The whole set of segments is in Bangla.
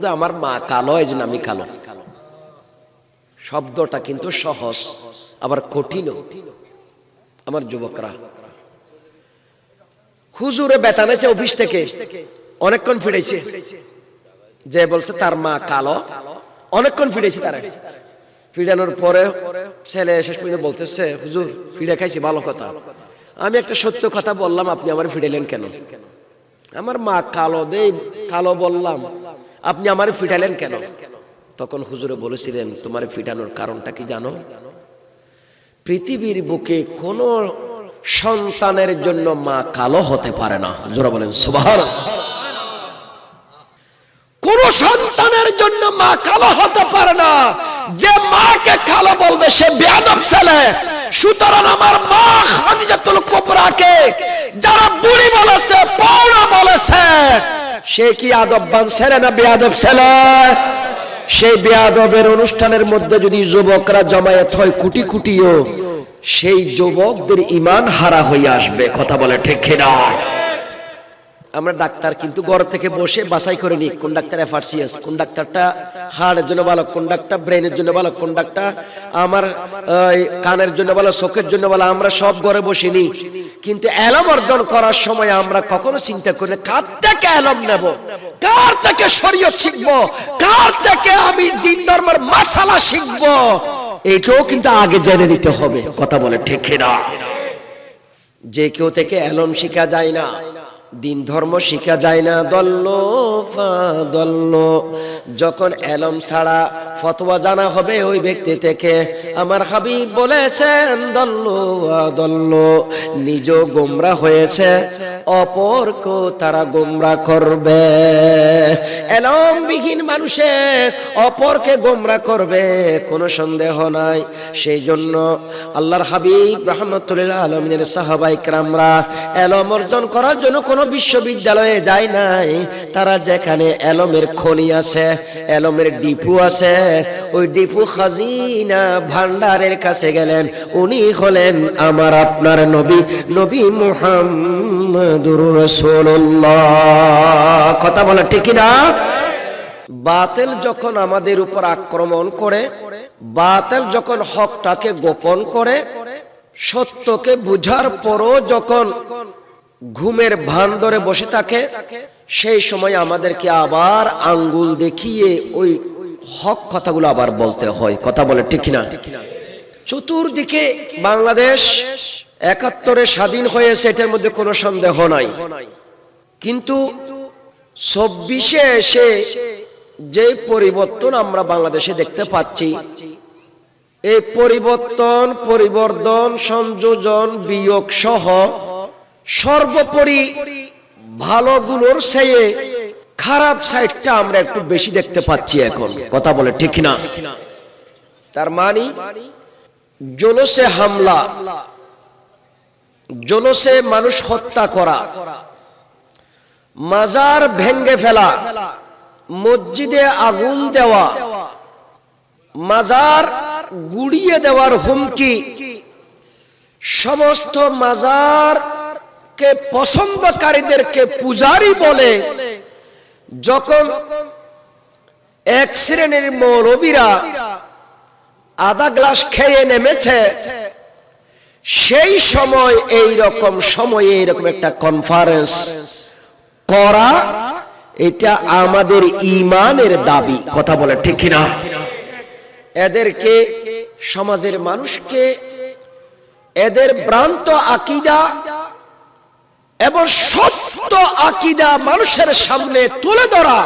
আমার মা কালো, এই জন্য আমি কালো। শব্দটা কিন্তু সহজ আবার কঠিনও। আমার যুবকরা হুজুরে বেতন এসে অফিস থেকে অনেকক্ষণ ফিরেছে, যে বলছে তার মা কালো, অনেকক্ষণ ফিরেছে। তারা ফিরানোর পরে ছেলে শেষ পর্যন্ত বলতেছে, হুজুর ফিরে খাইছি, ভালো কথা। আমি একটা সত্য কথা বললাম, আপনি আমার ফিরাইলেন কেন? আমার মা কালো, দেই কালো বললাম, আপনি আমার ফিটালেন কেন? তখন হুজুরে বলেছিলেন, তোমার ফিটানোর কারণটা কি জানো? পৃথিবীর বুকে কোন সন্তানের জন্য মা কালো হতে পারে না। জোরে বলেন সুবহানাল্লাহ। কোন সন্তানের জন্য মা কালো হতে পারে না। যে মাকে কালো বলবে সে বেয়াদব ছেলে। সুতরাং আমার মা খাদিজাতুল কুবরাকে যারা বুড়ি বলেছে, পাওনা বলেছে, সে কি আদববান ছেলে না বেয়াদব ছেলে? সেই বেয়াদবের অনুষ্ঠানের মধ্যে যদি যুবকরা জমায়েত হয় কুটি কুটিও, সেই যুবকদের ঈমান হারা হয়ে আসবে। কথা বলে ঠিক কিনা? আমরা ডাক্তার কিন্তু ঘর থেকে বসে বাছাই করে নিই, কোন ডাক্তার এফআরসিএস, কোন ডাক্তারটা হার্টের জন্য ভালো, কোন ডাক্তার ব্রেনের জন্য ভালো, কোন ডাক্তার আমার কানের জন্য ভালো, চোখের জন্য ভালো। আমরা সব ঘরে বসে নিই, কিন্তু এলম অর্জন করার সময় আমরা কখনো চিন্তা করি না কার থেকে এলম নেব, কার থেকে শরীয়ত শিখবো, কার থেকে আমি দ্বীন ধর্মের মাসালা শিখবো। এইটাও কিন্তু আগে জেনে নিতে হবে। কথা বলে ঠিক কিনা? যে কেউ থেকে এলম শিখা যায় না, দিন ধর্ম শিখা যায় না। দল্লো ফাদল্লো, যখন এলম ছাড়া ফতোয়া জানা হবে ওই ব্যক্তি থেকে, আমার হাবিব বলেছেন দল্লো আদল্লো, নিজ গোমরা হয়েছে, অপরকেও তারা গোমরা করবে। এলমবিহীন মানুষে অপরকে গোমরা করবে, কোনো সন্দেহ নাই। সেই জন্য আল্লাহর হাবিব রাহমাতুল্লিল আলামিনের সাহাবায়ে কেরামরা এলম অর্জন করার জন্য কোনো বিশ্ববিদ্যালয়ে যায় নাই। তারা যেখানে এলমের খনি আছে, এলমের ডিপু আছে, ওই ডিপু খাজিনা ভান্ডারের কাছে গেলেন। উনি হলেন আমার আপনার নবী, নবী মুহাম্মদুর রাসূলুল্লাহ। কথা বলা ঠিক না? বাতিল যখন আমাদের উপর আক্রমণ করে, বাতিল যখন হকটাকে গোপন করে, সত্যকে বুঝার পরও যখন ঘুমের ভান ধরে বসে থাকে, সেই সময় আমাদেরকে আবার আঙ্গুল দেখিয়ে ওই হক কথাগুলো আবার বলতে হয়। কথা বলে ঠিক না? চতুর্দিকে বাংলাদেশ ৭১ স্বাধীন হয়েছে, এটার মধ্যে কোনো সন্দেহ নাই। কিন্তু ২৪-এ এসে যে পরিবর্তন আমরা বাংলাদেশে দেখতে পাচ্ছি, এই পরিবর্তন, পরিবর্ধন, সংযোজন, বিয়োগ সহ সর্বোপরি ভালোগুলোর চেয়ে খারাপ সাইডটা আমরা একটু বেশি দেখতে পাচ্ছি এখন। কথা বলে ঠিক না? তার মানে জলসে হামলা, জলসে মানুষ হত্যা করা, মাজার ভেঙ্গে ফেলা, মসজিদে আগুন দেওয়া, মাজার গুড়িয়ে দেওয়ার হুমকি, সমস্ত মাজার কে পছন্দকারীদেরকে পূজারি বলে যখন এক শ্রেণীর মৌলবীরা আধা গ্লাস খেয়ে নেমেছে, সেই সময় এইরকম সময়ে এইরকম একটা কনফারেন্স করা, এটা আমাদের ঈমানের দাবি। কথা বলে ঠিক না? এদেরকে, সমাজের মানুষকে এদের ভ্রান্ত আকীদা এবং সত্য আকীদা মানুষের সামনে তুলে ধরা,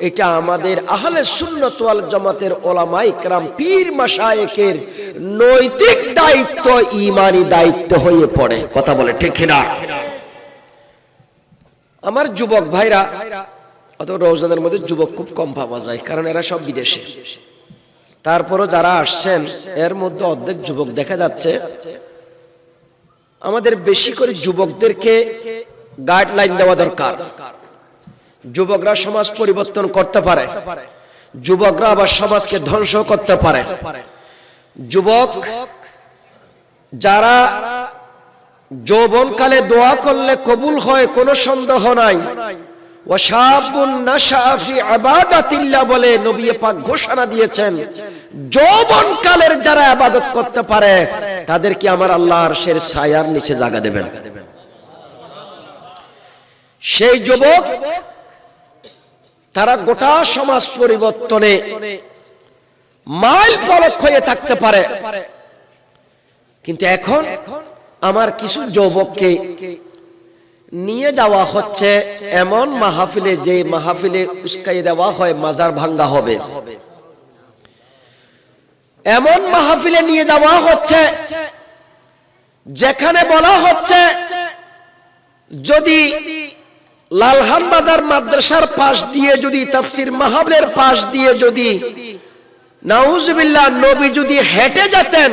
এটা আমাদের আহলে সুন্নাত ওয়াল জামাতের উলামায়ে কেরাম, পীর মাশায়েখের নৈতিক দায়িত্ব, ঈমানি দায়িত্ব হয়ে পড়ে। কথা বলে ঠিক না? আমার যুবক ভাইরা, অত রওজানের মধ্যে যুবক খুব কম পাওয়া যায়, কারণ এরা সব বিদেশে। তারপরও যারা আসছেন এর মধ্যে অর্ধেক যুবক দেখা যাচ্ছে। আমাদের বেশি করে যুবকদেরকে গাইডলাইন দেওয়া দরকার। যুবকরা সমাজ পরিবর্তন করতে পারে, যুবকরা আবার সমাজকে ধ্বংস করতে পারে। যুবক যারা যৌবনকালে দোয়া করলে কবুল হয়, কোনো সন্দেহ নাই, ওয়াশাবুন নাশা ফি ইবাদাতিল্লাহ বলে নবী পাক ঘোষণা দিয়েছেন, যৌবনকালের যারা ইবাদত করতে পারে তাদেরকে আমার আল্লাহর আরশের ছায়ার নিচে জায়গা দেবেন। সেই যুবক তারা গোটা সমাজ পরিবর্তনে মাইল ফলক হয়ে থাকতে পারে। কিন্তু এখন আমার কিছু যুবককে নিয়ে যাওয়া হচ্ছে এমন মাহফিলে, যে মাহফিলে উস্কাই দেওয়া হয় মাজার ভাঙ্গা হবে, এমন মাহফিলে নিয়ে যাওয়া হচ্ছে যেখানে বলা হচ্ছে যদি লালহান বাজার মাদ্রাসার পাশ দিয়ে যদি তাফসীর মাহফিলের পাশ দিয়ে যদি নাউজুবিল্লাহ নবী যদি হেঁটে যেতেন,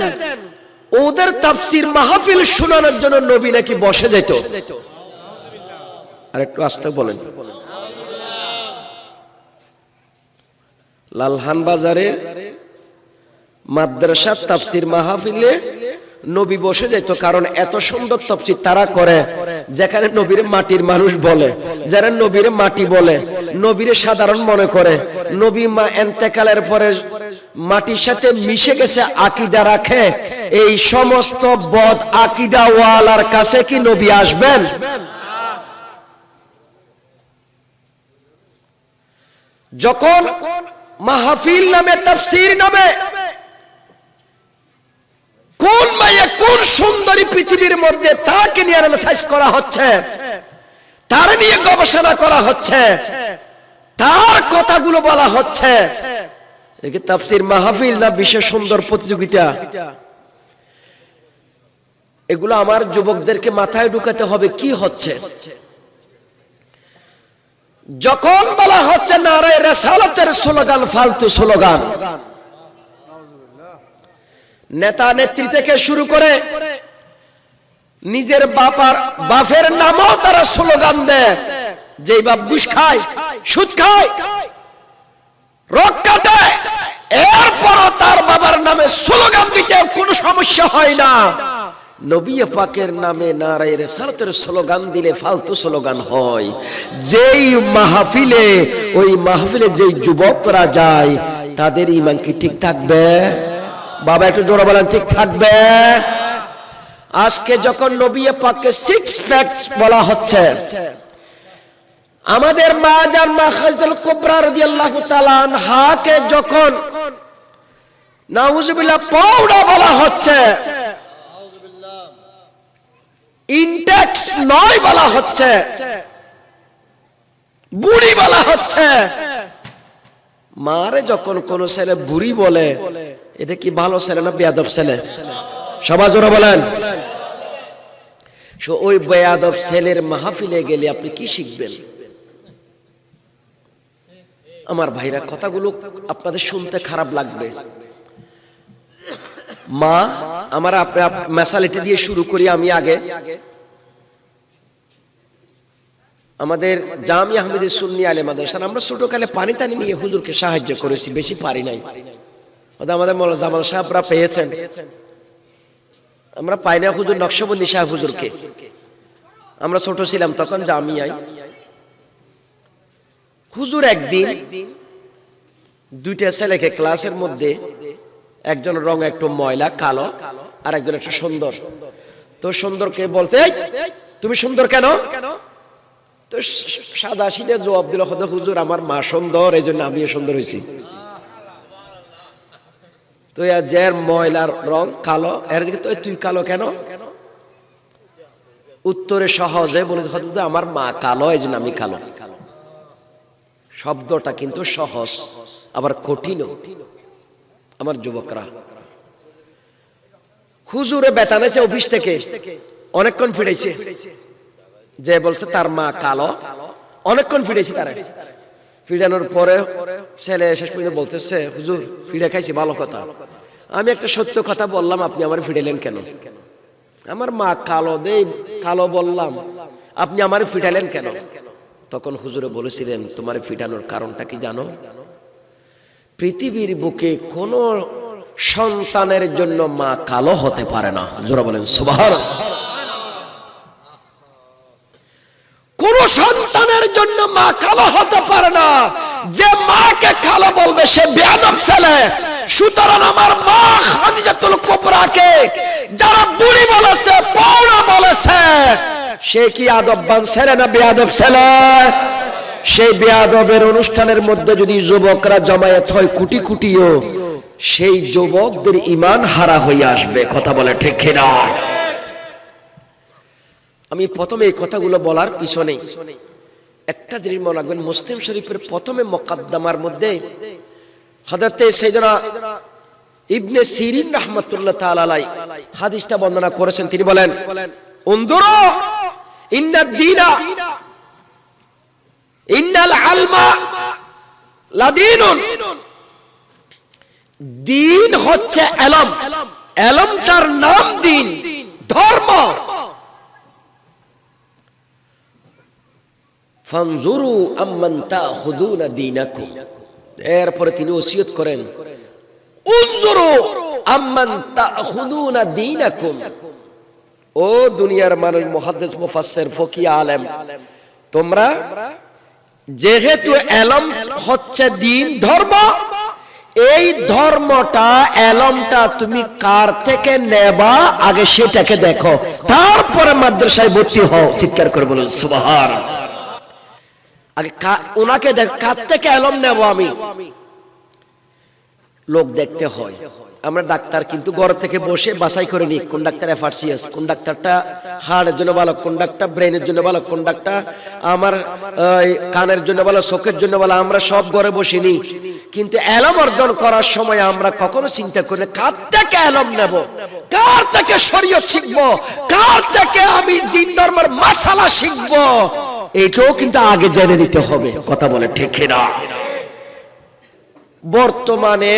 ওদের তাফসীর মাহফিল শোনানোর জন্য নবী নাকি বসে যেত। আর একটু আস্তে বলেন। লালহান বাজারের মাদ্রাসার তাফসীর মাহফিলে নবী বসে যেত, কারণ এত সুন্দর তাফসীর তারা করে যেখানে নবীর মাটির মানুষ বলে, যারা নবীর মাটি বলে, নবীর সাধারণ মনে করে, নবী মা ইন্তেকালের পরে মাটির সাথে মিশে গেছে আকীদা রাখে, এই সমস্ত বদ আকীদা ওয়ালার কাছে কি নবী আসবেন? যখন মাহফিল নামে তাফসীর নামে কোন মাইয়া কোন সুন্দরী পৃথিবীর মধ্যে তাকে নিয়ে অ্যানালাইজ করা হচ্ছে, তার নিয়ে গবেষণা করা হচ্ছে, তার কথাগুলো বলা হচ্ছে, একে তাফসীর মাহফিল না বিশেষ সুন্দর প্রতিযোগিতা? এগুলো আমার যুবকদেরকে মাথায় ঢুকাতে হবে কি হচ্ছে। যখন বলা হচ্ছে নারায়ে রিসালাতের স্লোগান ফালতু স্লোগান, নেতা নেত্রী থেকে শুরু করে নিজের বাপের নামও তারা স্লোগান দেয়, যেই বাপ ঘুষ খায়, সুদ খায়, রক কাটে, এরপরও তার বাবার নামে স্লোগান দিতে কোনো সমস্যা হয় না। নবী পাকের নামে নারায়ে রিসালাতের স্লোগান দিলে ফালতু স্লোগান হয়। যেই মাহফিলে, ওই মাহফিলে যেই যুবকরা যায় তাদের ঈমান কি ঠিক থাকবে? বাবা একটু জোরে বলেন, ঠিক থাকবে? আজকে যখন নবী পাককে 6 ফ্যাক্টস বলা হচ্ছে, আমাদের মা জান মা খাদিজাতুল কুবরা রাদিয়াল্লাহু তাআলা আনহাকে যখন নাউজুবিল্লাহ পাউডা বলা হচ্ছে, ইনটেক্স নয় বলা হচ্ছে, বুড়ি বলা হচ্ছে, মারে যখন কোন ছেলে বুড়ি বলে, এটা কি ভালো ছেলে না বেয়াদব ছেলে? সবাই জোরে বলেন। ওই বেয়াদব ছেলের মাহফিলে গেলে আপনি কি শিখবেন? আমার ভাইরা, কথাগুলো আপনাদের শুনতে খারাপ লাগবে। মা আমার, আপনার মেসালিটি দিয়ে শুরু করি আমি আগে। আমাদের জামিয়া আহমেদিয়া সুন্নি আলে মাদ্রাসা, আমরা ছোটকালে পানি টানি নিয়ে হুজুরকে সাহায্য করেছি, বেশি পারি নাই। আমাদের মৌলানা জামাল সাহেবরা পেয়েছেন, আমরা পাই না হুজুর নকশবন্দি সাহেব হুজুরকে। আমরা ছোট ছিলাম তখন জামিয়ায়। হুজুর একদিন দুইটা ছেলেকে ক্লাসের মধ্যে, একজন রং একটু ময়লা কালো আর একজন একটু সুন্দর, তো সুন্দরকে বলতে, তুমি সুন্দর কেন? তো সাদা সিধে জবাব দিল, হুজুর আমার মা সুন্দর, এই জন্য আমিও সুন্দর হয়েছি। তো যার ময়লার রং কালো, এর দিকে তুই কালো কেন? উত্তরে সহজে বলে, আমার মা কালো, এই জন্য আমি কালো। শব্দটা কিন্তু সহজ আবার কঠিনও। আমার যুবকরা, হুজুরে বেতন আছে অফিস থেকে, অনেকক্ষণ ফিরেছে, যে বলছে তার মা কালো, অনেকক্ষণ ফিরেছে। তারা ফিরানোর পরে ছেলে শেষ পর্যন্ত বলতেছে, হুজুর ফিরে খাইছি, ভালো কথা। আমি একটা সত্য কথা বললাম, আপনি আমার ফিরাইলেন কেন? আমার মা কালো, দেই কালো বললাম, আপনি আমার ফিটাইলেন কেন? তখন হুজুরে বলেছিলেন, তোমার ফিটানোর কারণটা কি জানো? পৃথিবীর বুকে কোন সন্তানের জন্য মা কালো হতে পারে না। জোরে বলেন সুবহানাল্লাহ। কোন সন্তানের জন্য জন্য মা কালো হতে পারে না। যে মাকে কালো বলবে সে বেয়াদব ছেলে। সুতরাং আমার মা খাদিজাতুল কুবরাকে যারা বুড়ি বলেছে, পৌনা বলেছে, সে কি আদববান ছেলে না বেয়াদব ছেলে? সেই বেয়াদবের অনুষ্ঠানের মধ্যে যদি যুবকরা জমায়েত হয় কোটি কোটিও, সেই যুবকদের ঈমান হারা হয়ে আসবে। কথা বলে ঠিক কিনা? আমি প্রথমে এই কথাগুলো বলার পিছনে একটা জিনিস মনে রাখবেন, মুসলিম শরীফের প্রথমে মুকাদ্দমার মধ্যে হযরতে সাইয়েদনা ইবনে সিরিন রাহমাতুল্লাহ তাআলা আলাইহি হাদিসটা বর্ণনা করেছেন। তিনি বলেন, উনদুরু ইন্নাদ দীনা ইন্নাল আলমা লাদীনুন। দিন হচ্ছে ইলম, ইলমটার নাম দিন, ধর্ম। ফানজুরু আম্মান তাখুযুনা দীনাকুম। এরপরে তিনি ওসিয়ত করেন, উনজুরু আম্মান তাখুযুনা দীনাকুম। ও দুনিয়ার মানুষ, মুহাদ্দিস, মুফাসসির, ফকিহ, আলেম, তোমরা যেহেতু ইলম হচ্ছে দিন, ধর্ম, এই ধর্মটা, ইলমটা তুমি কার থেকে নেবা আগে সেটাকে দেখো, তারপরে মাদ্রাসায় ভর্তি হও। চিৎকার করে বলুন সুবহানাল্লাহ। আগে ওনাকে দেখ, কার থেকে ইলম নেব আমি। লোক দেখতে হয়। আমরা ডাক্তার কিন্তু ঘর থেকে বসে বাছাই করে নিই কোন ডাক্তার এফআরসিএস, কোন ডাক্তারটা হার্টের জন্য ভালো, কোন ডাক্তার ব্রেনের জন্য ভালো, কোন ডাক্তার আমার কানের জন্য ভালো, চোখের জন্য ভালো। আমরা সব ঘরে বসে নিই, কিন্তু ইলম অর্জন করার সময় আমরা কখনো চিন্তা করি না কার থেকে ইলম নেব, কার থেকে শরীয়ত শিখবো, কার থেকে আমি দ্বীন ধর্মের মাসালা শিখবো। এটাও কিন্তু আগে জেনে নিতে হবে। কথা বলে ঠিক না? বর্তমানে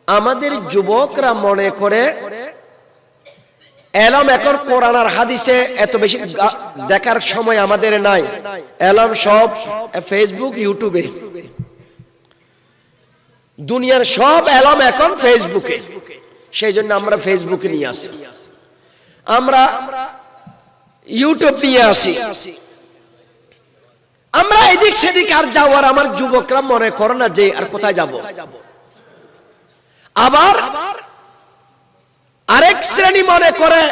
আমাদের যুবকরা মনে করে ইলম এখন কোরআন আর হাদিসে এত বেশি দেখার সময় আমাদের নাই। ইলম সব ফেসবুক, ইউটিউবে, দুনিয়ার সব ইলম এখন ফেসবুকে। সেই জন্য আমরা ফেসবুকে নিয়ে আসি, আমরা ইউটিউব নিয়ে আসি, আমরা এদিক সেদিক আর যাওয়ার আমার যুবকরা মনে করে না যে আর কোথায় যাব। আবার আরেক শ্রেণী মনে করে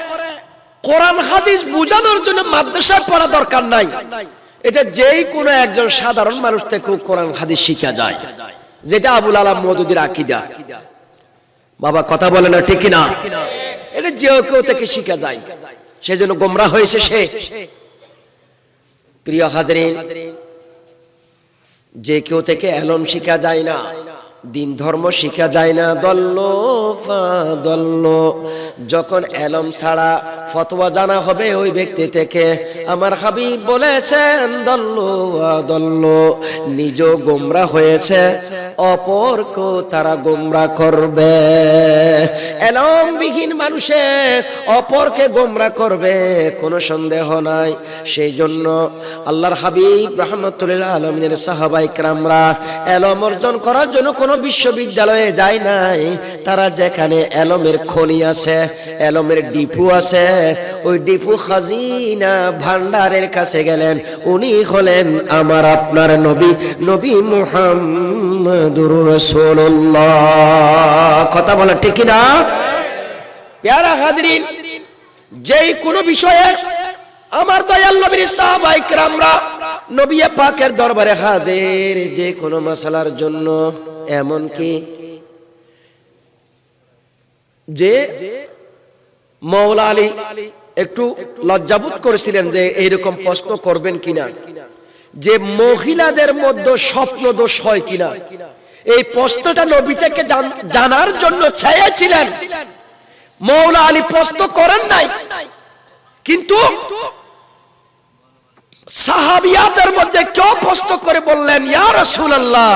কোরআন হাদিস বোঝানোর জন্য মাদ্রাসায় পড়া দরকার নাই, এটা যেই কোনো একজন সাধারণ মানুষ থেকে কোরআন হাদিস শিখা যায়, যেটা আবুল আলাম মওদুদীর আকীদা। বাবা কথা বলে না ঠিক না? এটা যে কেউ থেকে শিখা যায়, সেজন্য গোমরাহ হয়েছে সে। প্রিয় হাজরিন, যে কেউ থেকে ইলম শিখা যায় না, দিন ধর্ম শিখা যায় না। দল্লো ফাদল্লো। যখন ইলম ছাড়া ফতোয়া জানা হবে ওই ব্যক্তি থেকে, আমার হাবিব বলেছেন দল্লো আদল্লো। নিজ গোমরাহ হয়েছে, অপরকেও তারা গোমরাহ করবে। ইলমবিহীন মানুষে অপরকে গোমরাহ করবে, কোনো সন্দেহ নাই। সেই জন্য আল্লাহর হাবিব রাহমাতুল্লিল আলামিনের সাহাবায়ে কেরামরা ইলম অর্জন করার জন্য কোনো বিশ্ববিদ্যালয়ে যায় নাই। তারা যেখানে ইলমের খনি আছে, ইলমের ডিপু আছে, ওই ডিপু খাজিনা ভান্ডারের কাছে গেলেন। উনি হলেন আমার আপনার নবী, নবী মুহাম্মদুর রাসূলুল্লাহ। কথা বলা ঠিক না? প্যারা হাজরিন, যেই কোনো বিষয়ে আমার দয়াল নবীর সাহাবায়ে কেরামরা নবী পাকের দরবারে হাজির, যে কোনো মাসালার জন্য। এমন কি যে মওলা আলী একটু লজ্জাবোধ করেছিলেন যে এইরকম প্রশ্ন করবেন কিনা, যে মহিলাদের মধ্যে স্বপ্ন দোষ হয় কিনা। এই প্রশ্নটা নবী থেকে জানার জন্য চেয়েছিলেন। মওলা আলী প্রশ্ন করেন নাই, কিন্তু সাহাবিয়াদের মধ্যে কেউ প্রশ্ন করে বললেন, ইয়া রাসূলুল্লাহ,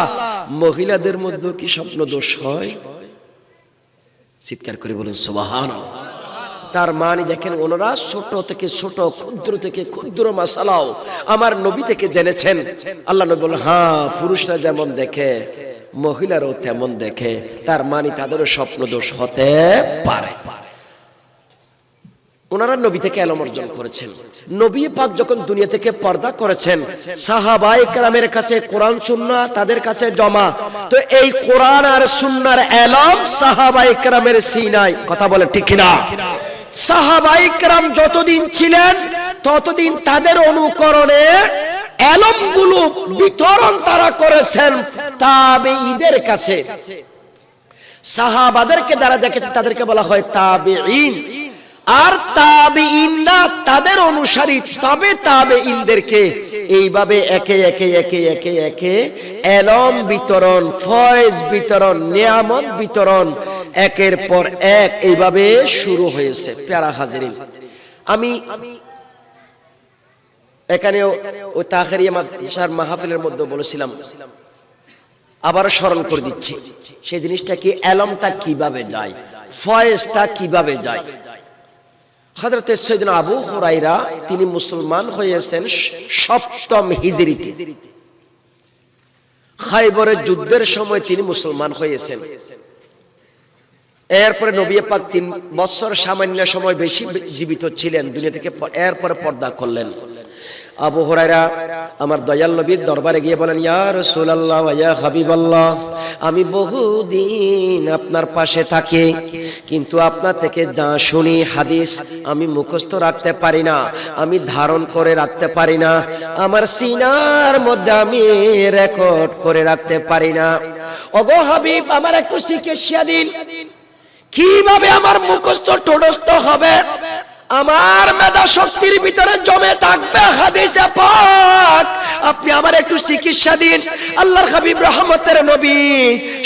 মহিলাদের মধ্যে কি স্বপ্ন দোষ হয়? চিৎকার করে বলুন সুবহানাল্লাহ। তার মানে দেখেন, ওনারা ছোট থেকে ছোট, ক্ষুদ্র থেকে ক্ষুদ্র মাসালাও আমার নবী থেকে জেনেছেন। আল্লাহ নবী বলেন, হ্যাঁ, পুরুষরা যেমন দেখে মহিলারাও তেমন দেখে। তার মানে তাদেরও স্বপ্ন দোষ হতে পারে। ওনারা নবী থেকে এলম অর্জন করেছেন। নবী পাক যখন দুনিয়া থেকে পর্দা করেছেন, সাহাবায়ে কেরামের কাছে কোরআন সুন্নাহ তাদের কাছে জমা। তো এই কোরআন আর সুন্নাহর এলম সাহাবায়ে কেরামের সিনায়, কথা বলে ঠিক কিনা? সাহাবায়ে কেরাম যতদিন ছিলেন ততদিন তাদের অনুকরণে এলমগুলো বিতরণ তারা করেছেন তাবেঈদের কাছে। সাহাবাদেরকে যারা দেখেছে তাদেরকে বলা হয় তাবেঈন, আর তাবেঈনরা তাদের অনুসারী তবে তাবেঈনদেরকে এইভাবে একে একে একে একে একে এলম বিতরণ, ফয়েজ বিতরণ, নিয়ামত বিতরণ একের পর এক এইভাবে শুরু হয়েছে। প্যারা হাজিরিন, আমি এখানেও ওই তাখরিয়া মাদ্রাসার মাহফিলের মধ্যে বলেছিলাম, আবার স্মরণ করে দিচ্ছি সেই জিনিসটা কি, এলমটা কিভাবে যায়, ফয়েজটা কিভাবে যায়। হযরত সাইয়েদনা আবু হুরায়রা তিনি মুসলমান হয়েছেন 7ম হিজরিতে। খায়বরের যুদ্ধের সময় তিনি মুসলমান হয়েছেন। এরপরে নবী পাক 3 বছর সামান্য সময় বেশি জীবিত ছিলেন দুনিয়া থেকে, এরপরে পর্দা করলেন। আবু হুরায়রা আমার দয়াল নবীর দরবারে গিয়ে বলেন, ইয়া রাসূলুল্লাহ ওয়া ইয়া হাবিবাল্লাহ, আমি বহুদিন আপনার পাশে থাকি, কিন্তু আপনার থেকে যা শুনি হাদিস আমি মুখস্থ রাখতে পারি না, আমি ধারণ করে রাখতে পারি না, আমার সিনার মধ্যে আমি রেকর্ড করে রাখতে পারি না। ওগো হাবিব, আমার একটু চিকিৎসা দিন, কিভাবে আমার মুখস্থ ঠোঁটস্থ হবে, আমার মেধা শক্তির ভিতরে জমে থাকবে হাদিসে পাক, আপনি আমার একটু চিকিৎসা দিন। আল্লাহর হাবিব রহমতের নবী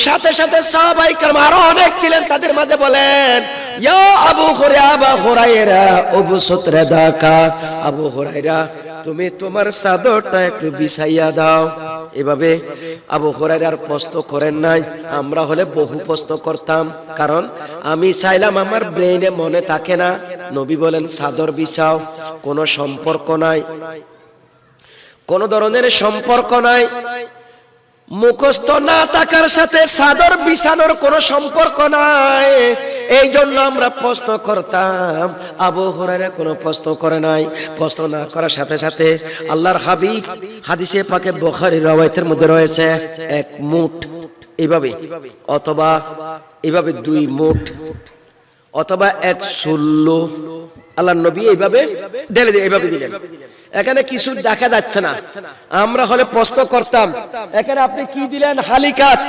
সাথে সাথে সাহাবায়ে কেরাম আরো অনেক ছিলেন, তাদের মাঝে বলেন, ইয়া আবু হুরায়রা উবসুত রাদাকা, আবু হুরায়রা তুমি তোমার চাদরটা একটু বিছাইয়া দাও। এভাবে আবু হুরায়রার প্রশ্ন করেন নাই, আমরা হলে বহু প্রশ্ন করতাম, কারণ আমি চাইলাম আমার ব্রেইনে মনে থাকে না। নবী বলেন চাদর বিছাও, কোনো সম্পর্ক নাই, কোন ধরনের সম্পর্ক নাই, মুখস্থ না থাকার সাথে চাদর বিছানোর কোনো সম্পর্ক নাই। এই জন্য আমরা প্রশ্ন করতাম, আবু হুরায়রা কোনো প্রশ্ন করে নাই। প্রশ্ন না করার সাথে সাথে আল্লাহর হাবিব হাদিসে পাকে বুখারীর রওয়ায়াতের মধ্যে রয়েছে 1 মুঠ এইভাবে, অথবা এইভাবে 2 মুঠ, অথবা 1 সুল্লু আল্লাহর নবী এইভাবে ঢেলে দিয়ে এইভাবে দিলেন। এখানে কিছু দেখা যাচ্ছে না, আমরা হলে প্রশ্ন করতাম, এখানে আপনি কি দিলেন, হালিকাত,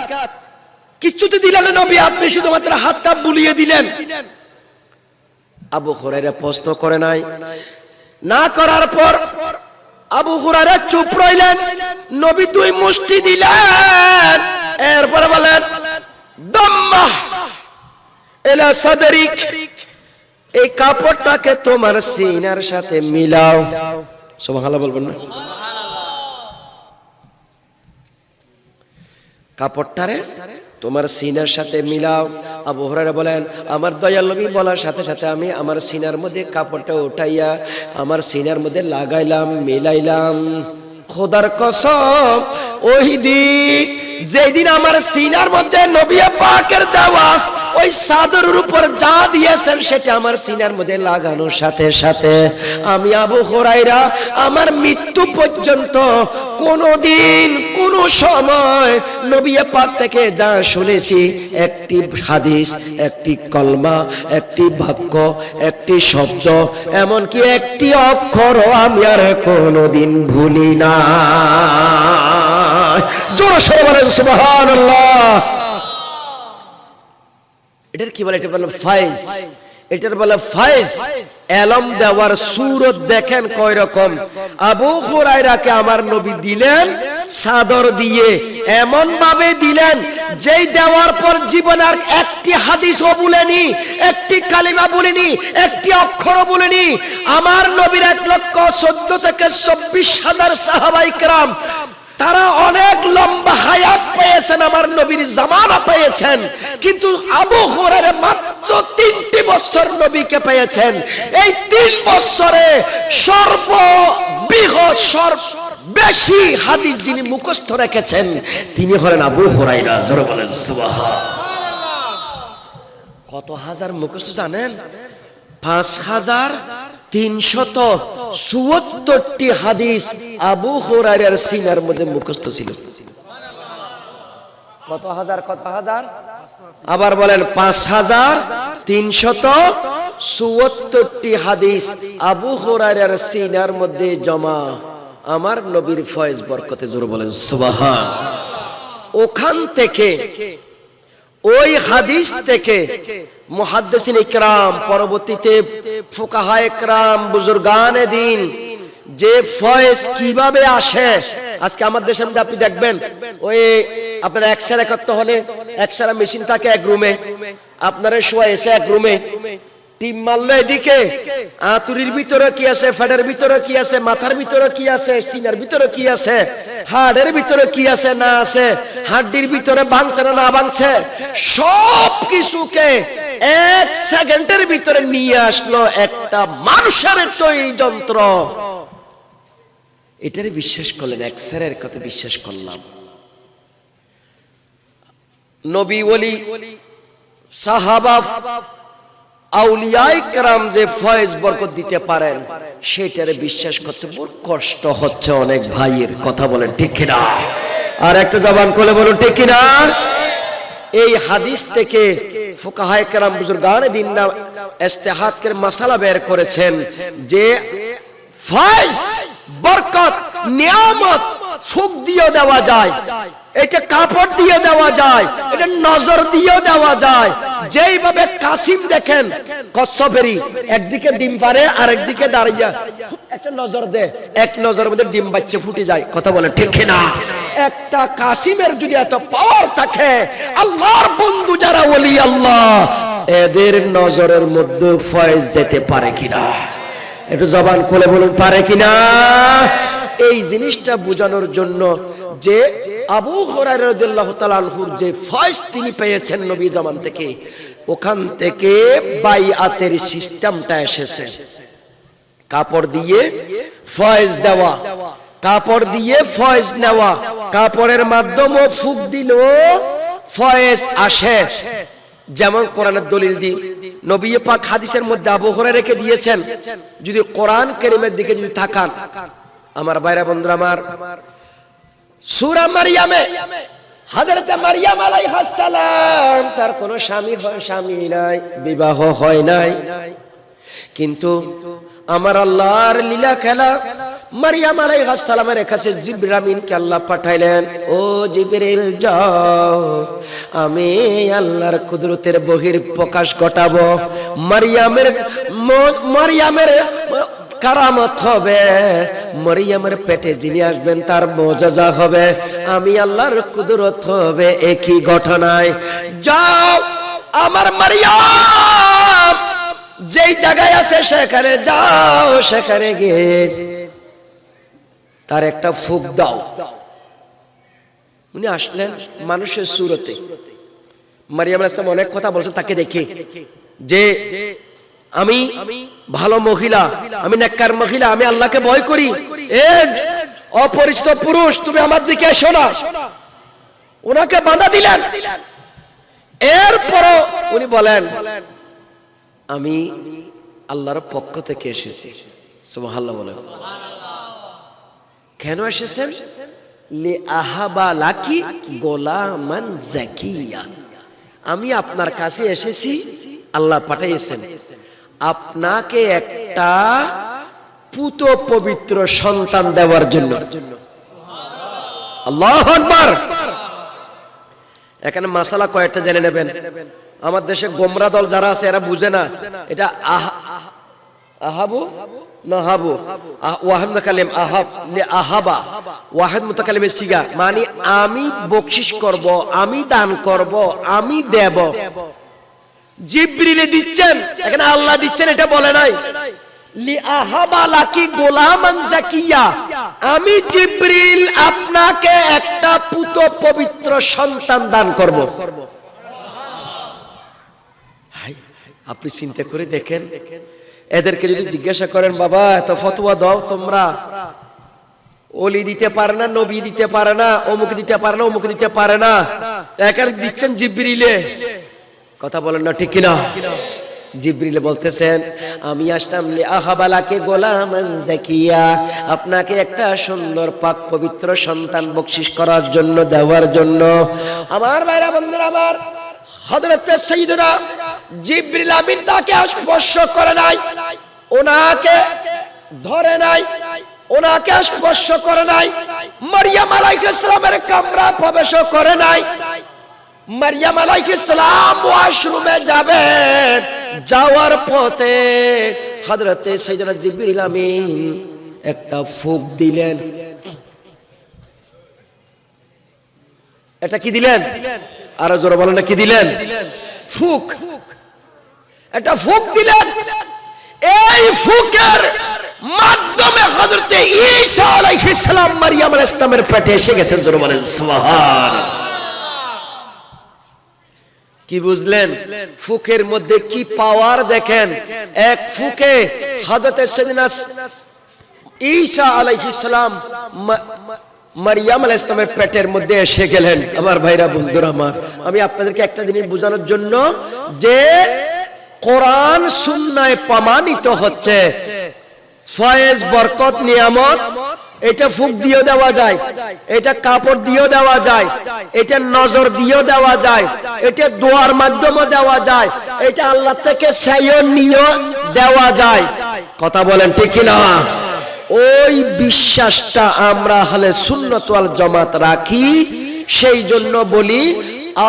কিছুতে দিলেন না নবী, আপনি শুধুমাত্র হাতটা বুলিয়ে দিলেন। আবু হুরায়রা প্রশ্ন করে নাই। না করার পর আবু হুরায়রা চুপ রইলেন। নবী 2 মুষ্টি দিলেন, এরপরে বলেন, দাম্মা ইলা সাদরিক, এই কাপড়টাকে তোমার সিনার সাথে মিলাও। সুবহানাল্লাহ বলবেন না? কাপড়টারে তোমার সিনার সাথে মিলাও। আবু হুরায়রা বলেন, আমার দয়াল নবী বলার সাথে সাথে আমি আমার সিনার মধ্যে কাপড়টা উঠাইয়া আমার সিনার মধ্যে লাগাইলাম, মিলাইলাম। খোদার কসম, ওই দিন যেদিন আমার সিনার মধ্যে নবী পাকের দেওয়া ওই চাদরের উপর যা দিয়েছেন সেটা আমার সিনার মধ্যে লাগানোর সাথে সাথে আমি আবু হুরায়রা আমার মৃত্যু পর্যন্ত কোনদিন কোন সময় নবী পাক থেকে যা শুনেছি, একটি হাদিস, একটি কলমা, একটি বাক্য, একটি শব্দ, এমনকি একটি অক্ষরও আমি আর কোনদিন ভুলি না। জোরে সরে বলেন সুবহানাল্লাহ। এটার কি বলে? এটা বলে ফায়েজ। এটার বলে ফায়েজ। এলম দেওয়ার সূরত দেখেন কয় রকম। আবু হুরায়রাকে আমার নবী দিলেন চাদর দিয়ে, এমন ভাবে দিলেন যেই দেওয়ার পর জীবনের একটি হাদিসও বলেনি, একটি কালিমা বলেনি, একটি অক্ষরও বলেনি। আমার নবীর 1,14,000 থেকে 24,000 সাহাবায়ে কেরাম তারা অনেক লম্বা হায়াত পেয়েছেন, আমার নবীর জামানা পেয়েছেন, কিন্তু আবু হুরায়রা মাত্র 3টি বছর নবীকে পেয়েছেন। এই 3 বছরে সর্ববৃহৎ বেশি হাদিস যিনি মুখস্থ রেখেছেন তিনি হলেন আবু হুরায়রা। জোরে বলেন সুবহানাল্লাহ। কত হাজার মুখস্থ জানেন? 5374টি হাদিস আবু হুরায়রার সিনার মধ্যে মুখস্থ ছিল। কত হাজার? আবার বলেন, 5374টি হাদিস আবু হুরায়রার সিনার মধ্যে জমা, আমার নবীর ফয়েজ বরকতে। জোরে বলেন সুবহান। ওখান থেকে, ওই হাদিস থেকে মুহাদ্দিসিন ইকরাম, পরবর্তীতে ফুকাহায়ে ইকরাম, বুজুর্গানে দ্বীন, যে ফয়েজ কিভাবে আসে, আজকে আমাদের দেশের মধ্যে আপনি দেখবেন, ওই আপনার এক্সরে করতে হলে এক্সরে মেশিন থাকে এক রুমে, আপনারা শোয়া এসে এক রুমে, টিম মারলো এদিকে, আতুরির ভিতরে কি আছে, ফেডের ভিতরে কি আছে, মাথার ভিতরে কি আছে, সিনার ভিতরে কি আছে, হাড়ের ভিতরে কি আছে না আছে, হাড্ডির ভিতরে ভাঙছে না না ভাঙছে, সব কিছুকে 1 সেকেন্ডের ভিতরে নিয়ে আসলো একটা মানুষের তৈরি যন্ত্র। এটারে বিশ্বাস করলেন, এক্সরের কথা বিশ্বাস করলাম। নবী ওলি সাহাবা আউলিয়ায়ে কেরাম যে ফয়েজ বরকত দিতে পারেন, সেটারে বিশ্বাস করতে বড় কষ্ট হচ্ছে অনেক ভাইয়ের। কথা বলেন ঠিক কিনা? আর একটু জবান খুলে বলুন ঠিক কিনা? এই হাদিস থেকে ফুকাহায়ে কেরাম, বুজুর্গানে দ্বীন ইজতিহাদ করে মাসালা বের করেছেন যে ফয়েজ, বরকত, নিয়ামত ফুক দিয়ে দেওয়া যায়, এটা কাপড় দিয়ে দেওয়া যায়, এটা নজর দিয়ে দেওয়া যায়। যেইভাবে কাসিম দেখেন কচ্ছপেরই, একদিকে ডিম পারে আর একদিকে দাঁড়িয়ে একটা নজর দে, এক নজরের মধ্যে ডিম বাচ্চা ফুটে যায়। কথা বলে ঠিক না? একটা কাসিমের যদি এত পাওয়ার থাকে, আল্লাহর বন্ধু যারা ওলি আল্লাহ, এদের নজরের মধ্যে ফয়েজ যেতে পারে কিনা? একটু জবান খুলে বলুন, পারে কিনা? এই জিনিসটা বোঝানোর জন্য যে আবু হুরায়রা রাদিয়াল্লাহু তাআলা আনহুর যে ফয়েজ তিনি পেয়েছেন নবী জামান থেকে, ওখান থেকে বাইআতের সিস্টেমটা এসেছে। কাপড় দিয়ে ফয়েজ দেওয়া, কাপড় দিয়ে ফয়েজ নেওয়া, কাপড়ের মাধ্যমে ফুক দিলেও ফয়েজ আসে। যেমন কোরআনের দলিল দি নবী পাক হাদিসের মধ্যে আবু হুরায়রা রেখে দিয়েছেন। যদি কোরআন কারীমের দিকে যদি তাকান, আমার ভাইরা বন্ধুরা আমার, সূরা মারইয়ামে হযরত মারইয়াম আলাইহিস সালাম, তার কোনো স্বামী নাই, বিবাহ হয় নাই, কিন্তু আমার আল্লাহর লীলা খেলা, মারইয়াম আলাইহিস সালামের কাছে জিবরিল আমিনকে আল্লাহ পাঠাইলেন, ও জিবরিল যাও, আমি আল্লাহর কুদরতের বহির প্রকাশ ঘটাবো। মারইয়ামের কারামত হবে, মরিয়মের পেটে যিনি আসবেন তার মুজিজা হবে, আমি আল্লাহর কুদরত হবে একই ঘটনায়। যাও আমার মারইয়াম যেই জায়গায় আছে সেখানে যাও, সেখানে গিয়ে তার একটা ফুক দাও। উনি আসলেন মানুষের সুরতে। মারইয়াম আলাইহিস সালাম অনেক কথা বলছেন তাকে দেখে, যে আমি ভালো মহিলা, আমি নেককার মহিলা, আমি আল্লাহকে ভয় করি, এ অপরিচিত পুরুষ তুমি আমার দিকে এসো না। ওনাকে বাধা দিলেন। এরপর উনি বলেন, আমি আল্লাহর পক্ষ থেকে এসেছি। সুবহানাল্লাহ বলেন। কেন এসেছেন? লি আহাবা লাকি গোলামান জাকিয়া, আমি আপনার কাছে এসেছি, আল্লাহ পাঠিয়েছেন আপনাকে একটা পুত পবিত্র সন্তান দেওয়ার জন্য। আল্লাহু আকবার। এখানে মাসালা কয়েকটা জেনে নেবেন। আমার দেশে গোমরা দল যারা আছে এরা বুঝে না এটা আহাবু না হাবু, ওয়াহিদ মুতাকাল্লিম আহাব লি আহাবা, ওয়াহিদ মুতাকাল্লিমের সিগা, মানে আমি বকশিশ করব, আমি দান করব, আমি দেব। জিবরিলে দিচ্ছেন, এখানে আল্লাহ দিচ্ছেন, এটা বলে নাই। লি আহাবা লাকি গোলামান জাকিয়া, আমি জিবরিল আপনাকে একটা পুত পবিত্র সন্তান দান করব। আপনি চিন্তা করে দেখেন, এদেরকে যদি জিজ্ঞাসা করেন, বাবা এত ফতোয়া দাও তোমরা, ওলি দিতে পারে না, নবী দিতে পারে না, অমুক দিতে পারে না, অমুক দিতে পারে না, এখানে দিচ্ছেন জিবরিলে। কথা বলেন না ঠিক কিনা? জিবরিল বলতেছেন আমি আসলাম লি আহাবালাকে গোলাম জাকিয়া, আপনাকে একটা সুন্দর পাক পবিত্র সন্তান বকশিশ করার জন্য, দেওয়ার জন্য। আমার ভাইরা বন্ধুরা আমার, হযরত সাইয়্যিদুনা জিবরিল আমিন তাকে স্পর্শ করে নাই, ওনাকে ধরে নাই, ওনাকে স্পর্শ করে নাই, মারইয়াম আলাইহিস সালামের কামরা প্রবেশ করে নাই। মারইয়াম আলাইহিস সালাম ওয়াশরুমে যাবেন, যাওয়ার পথে হযরত সাইয়্যিদুনা জিবরিল আমিন একটা ফুঁক দিলেন। এটা কি দিলেন? আরো জোরে বলেন না, কি দিলেন? ফুঁক। একটা ফুঁক দিলেন। এই ফুঁকের মাধ্যমে হযরত ঈসা আলাইহিস সালাম মারইয়াম আলাইহিস সালামের পেটে এসে গেছেন। জোরে বলেন সুবহানাল্লাহ। কি বুঝলেন? ফুকের মধ্যে কি পাওয়ার দেখেন। এক ফুকে হযরত সাইয়্যিদনা ঈসা আলাইহিস সালাম মারইয়াম আলাইহিস সালামের পেটের মধ্যে এসে গেলেন। আমার ভাইরা বন্ধুরা আমার, আমি আপনাদেরকে একটা জিনিস বোঝানোর জন্য, যে কোরআন সুন্নায় প্রমাণিত হচ্ছে ফয়েজ, বরকত, নিয়ামত এটা ফুক দিয়েও দেওয়া যায়, এটা কাপড় দিয়েও দেওয়া যায়, এটা নজর দিয়েও দেওয়া যায়, এটা দোয়ার মাধ্যমে দেওয়া যায়, এটা আল্লাহ থেকে চাইও নিয়েও দেওয়া যায়। কথা বলেন ঠিক কিনা? ওই বিশ্বাসটা আমরা হলে সুন্নাত ওয়াল জামাত রাখি। সেই জন্য বলি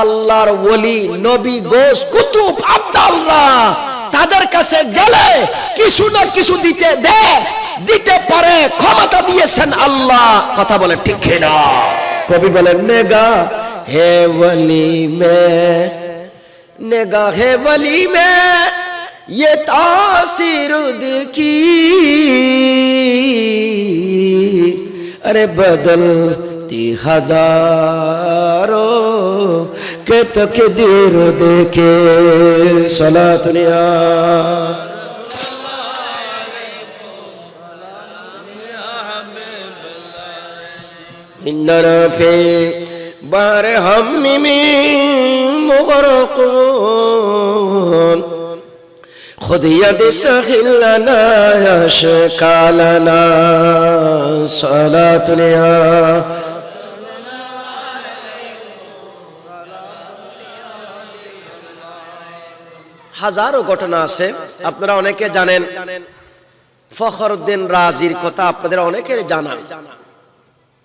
আল্লাহর ওলি, নবী, গোস, কুতুব, আব্দাল্লাহ তাদের কাছে গেলে কিছু না কিছু দিতে পারে, ক্ষমতা দিয়েছেন আল্লাহ। কথা বলে ঠিক না? কবি বলেন নেগা হে ওলি মে, নেগা হে ওলি মে ये तासीर देखी, अरे बदलती हजारों के तकदीर देखे। सलातुनिया इन्ना फे बार हम में मुगरक़ून खुद यद सखिल लना यशकालना। सलातुनिया হাজারো ঘটনা আছে, আপনারা অনেকে জানেন। ফখরউদ্দিন রাজির কথা আপনাদের অনেকের জানা,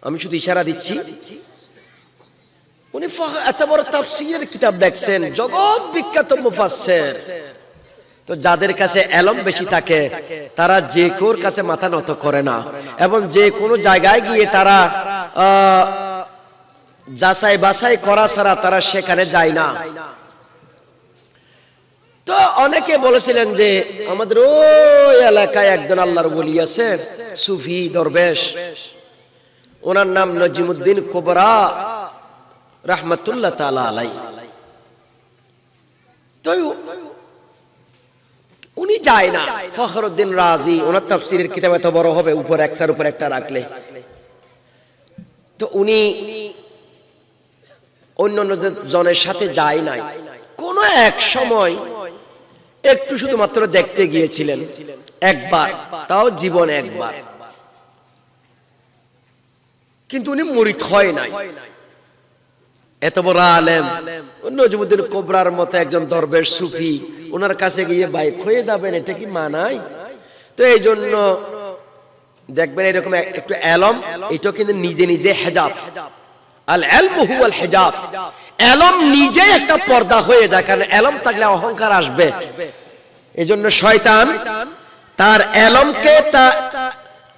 আমি শুধু ইশারা দিচ্ছি। উনি এত বড় তাফসীরের কিতাব লিখছেন, জগৎ বিখ্যাত মুফাসসির। তো যাদের কাছে এলম বেশি থাকে তারা যে কোর কাছে মাথা নত করে না, এবং যে কোনো জায়গায় গিয়ে তারা যাচাই বাছাই করা ছাড়া তারা সেখানে যায় না। তো অনেকে বলেছিলেন যে আমাদের ওই এলাকায় একজন আল্লাহর ওলি আছে, সুফি দরবেশ, ওনার নাম নজিমউদ্দিন কুবরা রাহমাতুল্লাহ তাআলা আলাইহি। তো উনি যায় না। ফখরউদ্দিন রাজি, ওনার তাফসীরের কিতাব এত বড় হবে, উপর একটার উপর একটা রাখলে। তো উনি অন্য জনের সাথে যায় নাই। কোন এক সময় একটু শুধুমাত্র দেখতে গিয়েছিলেন একবার, তাও জীবনে একবার, কিন্তু উনি মুরিদ হয় নাই। এত বড় আলেম নজিমউদ্দিন কুবরার মতো একজন দরবেশ সুফি, ওনার কাছে গিয়ে বাইক হয়ে যাবেন, এটা কি মানায়? তো এই জন্য দেখবেন এরকম একটু এলম, এটা কিন্তু নিজে নিজে হেজাব। আল ইলমু হুয়াল হিজাব। এলম নিজে একটা পর্দা হয়ে যায়, কারণ এলম থাকলে অহংকার আসবে। এজন্য শয়তান তার এলমকে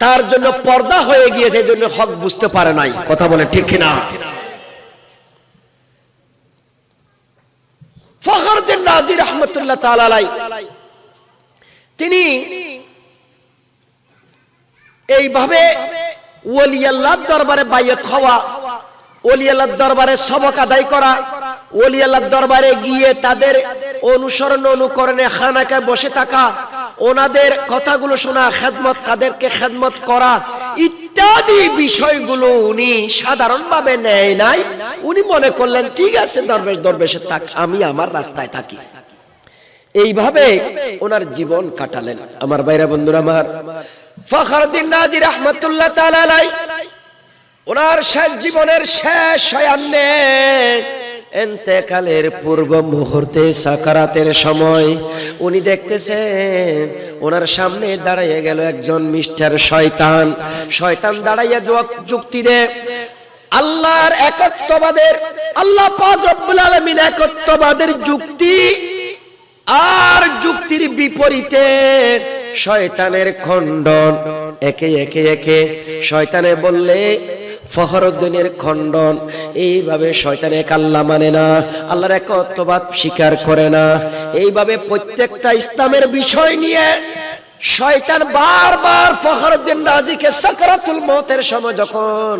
তার জন্য পর্দা হয়ে গিয়েছে, এজন্য হক বুঝতে পারে নাই। কথা বলে ঠিক কিনা? ফখরউদ্দিন রাজি রাহমাতুল্লাহ তাআলা আলাইহি তিনি এইভাবে ওলি আল্লাহর দরবারে বাইয়াত হওয়া, ওলি আল্লাহর দরবারে সবক আদায় করা, ওলি আল্লাহর দরবারে গিয়ে তাদের অনুসরণ অনুকরণে খানাকায় বসে থাকা, ওনাদের কথাগুলো শোনা, খেদমত, তাদেরকে খেদমত করা, ইত্যাদি বিষয়গুলো উনি সাধারণভাবে নেয় নাই। উনি মনে করলেন ঠিক আছে দরবেশ দরবেশে থাক, আমি আমার রাস্তায় থাকি। এইভাবে ওনার জীবন কাটালেন। আমার ভাইরা বন্ধুরা আমার, ফখরুদ্দীন রাজি রাহমাতুল্লাহ তাআলা আলাইহি ওনার শেষ জীবনের শেষ শয়ানে ইন্তেকালের পূর্ব মুহূর্তে সাকারাতের সময় উনি দেখতেছেন ওনার সামনে দাঁড়াইয়া গেল একজন মিস্টার শয়তান। শয়তান দাঁড়াইয়া যুক্তি দেয় আল্লাহর একত্ববাদের, আল্লাহ পাক রব্বুল আলামিন একত্ববাদের যুক্তি আর যুক্তির বিপরীতে শয়তানের খণ্ডন। একে একে একে শয়তানে বললে ফখরুদ্দীনের খণ্ডন। এইভাবে শয়তান এক আল্লাহ মানে না, আল্লাহর একত্ববাদ স্বীকার করে না। এইভাবে প্রত্যেকটা ইসলামের বিষয় নিয়ে শয়তান বারবার ফখরুদ্দীন রাজিকে সাকরাতুল মউতের সময় যখন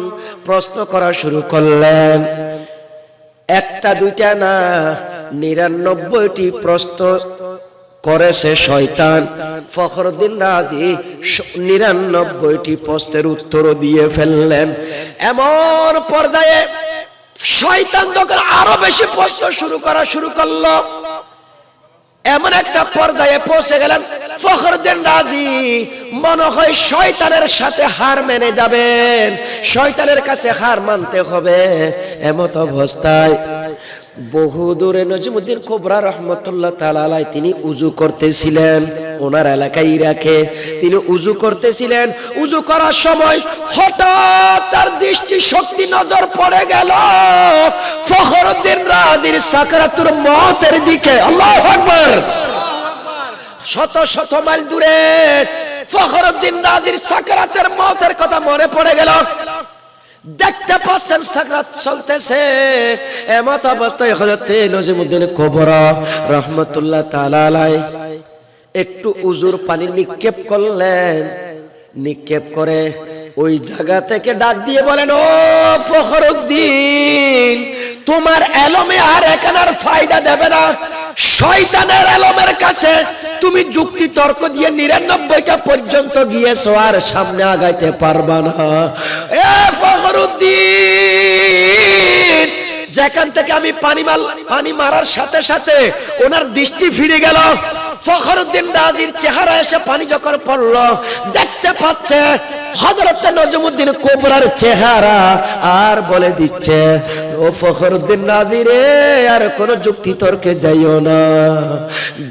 প্রশ্ন করা শুরু করলেন, একটা দুইটা না 99টি প্রশ্ন করেছে শয়তান। ফখরুদ্দীন রাজি 99টি প্রশ্নের উত্তর দিয়ে ফেললেন। এমন পর্যায়ে শয়তান যখন আরো বেশি প্রশ্ন শুরু করলো, এমন একটা পর্যায়ে পৌঁছে গেলেন ফখরুদ্দীন রাজি মনে হয় শয়তানের সাথে হার মেনে যাবেন, শয়তানের কাছে হার মানতে হবে। এমত অবস্থায় বহু দূরে নজিমউদ্দিন কুবরা রহমতুল্লাহ তাআলা আলাইহি তিনি উযু করতেছিলেন। ওনার এলাকায় ইরাকে তিনি উযু করতেছিলেন। উযু করার সময় হঠাৎ তার দৃষ্টি শক্তি নজর পড়ে গেল ফখরুদ্দীন রাজির সাকরাতুল মউতের দিকে। আল্লাহু আকবার। শত শত মাইল দূরে ফখরুদ্দীন রাজির সাকরাতের মউতের কথা মনে পড়ে গেল। দেখতে পাচ্ছেন সাকরাত চলতেছে। এমত অবস্থায় হযরত নজিমউদ্দিন কুবরা রহমতুল্লাহ তাআলা আলাইহি একটু উজুর পানি নিক্ষেপ করলেন। নিক্ষেপ করে ওই জায়গা থেকে ডাক দিয়ে বলেন, ও ফখরুদ্দীন, তোমার এলমে আর একানার ফায়দা দেবে না। শয়তানের এলমের কাছে তুমি যুক্তি তর্ক দিয়ে 99টা পর্যন্ত গিয়েছো, আর সামনে আগাইতে পারবা না। এ ফখরুদ্দীন, যেখান থেকে আমি পানি মারার সাথে সাথে ওনার দৃষ্টি ফিরে গেল। ফখরুদ্দীন রাজির চেহারা এসে পানি যখন পড়ল, দেখতে পাচ্ছে হযরত নজমউদ্দিন কুবরার চেহারা, আর বলে দিচ্ছে, ও ফখরুদ্দীন রাজি রে, আর কোন যুক্তি তর্কে যাইও না।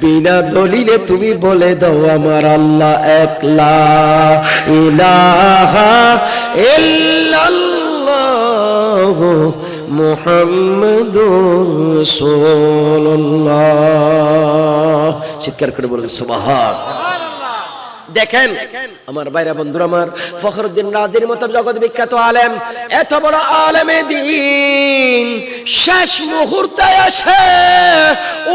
বিনা দলিলে তুমি বলে দাও আমার আল্লাহ এক, লা ইলাহা ইল্লাল্লাহ মুহাম্মাদুর রাসূলুল্লাহ। চিৎকার করে বলুন সুবহানাল্লাহ। দেখেন আমার ভাইরা বন্ধুরা আমার, ফখরুদ্দীন রাজির মতো জগৎ বিখ্যাত আলেম, এত বড় আলেমে দ্বীন শেষ মুহূর্তে এসে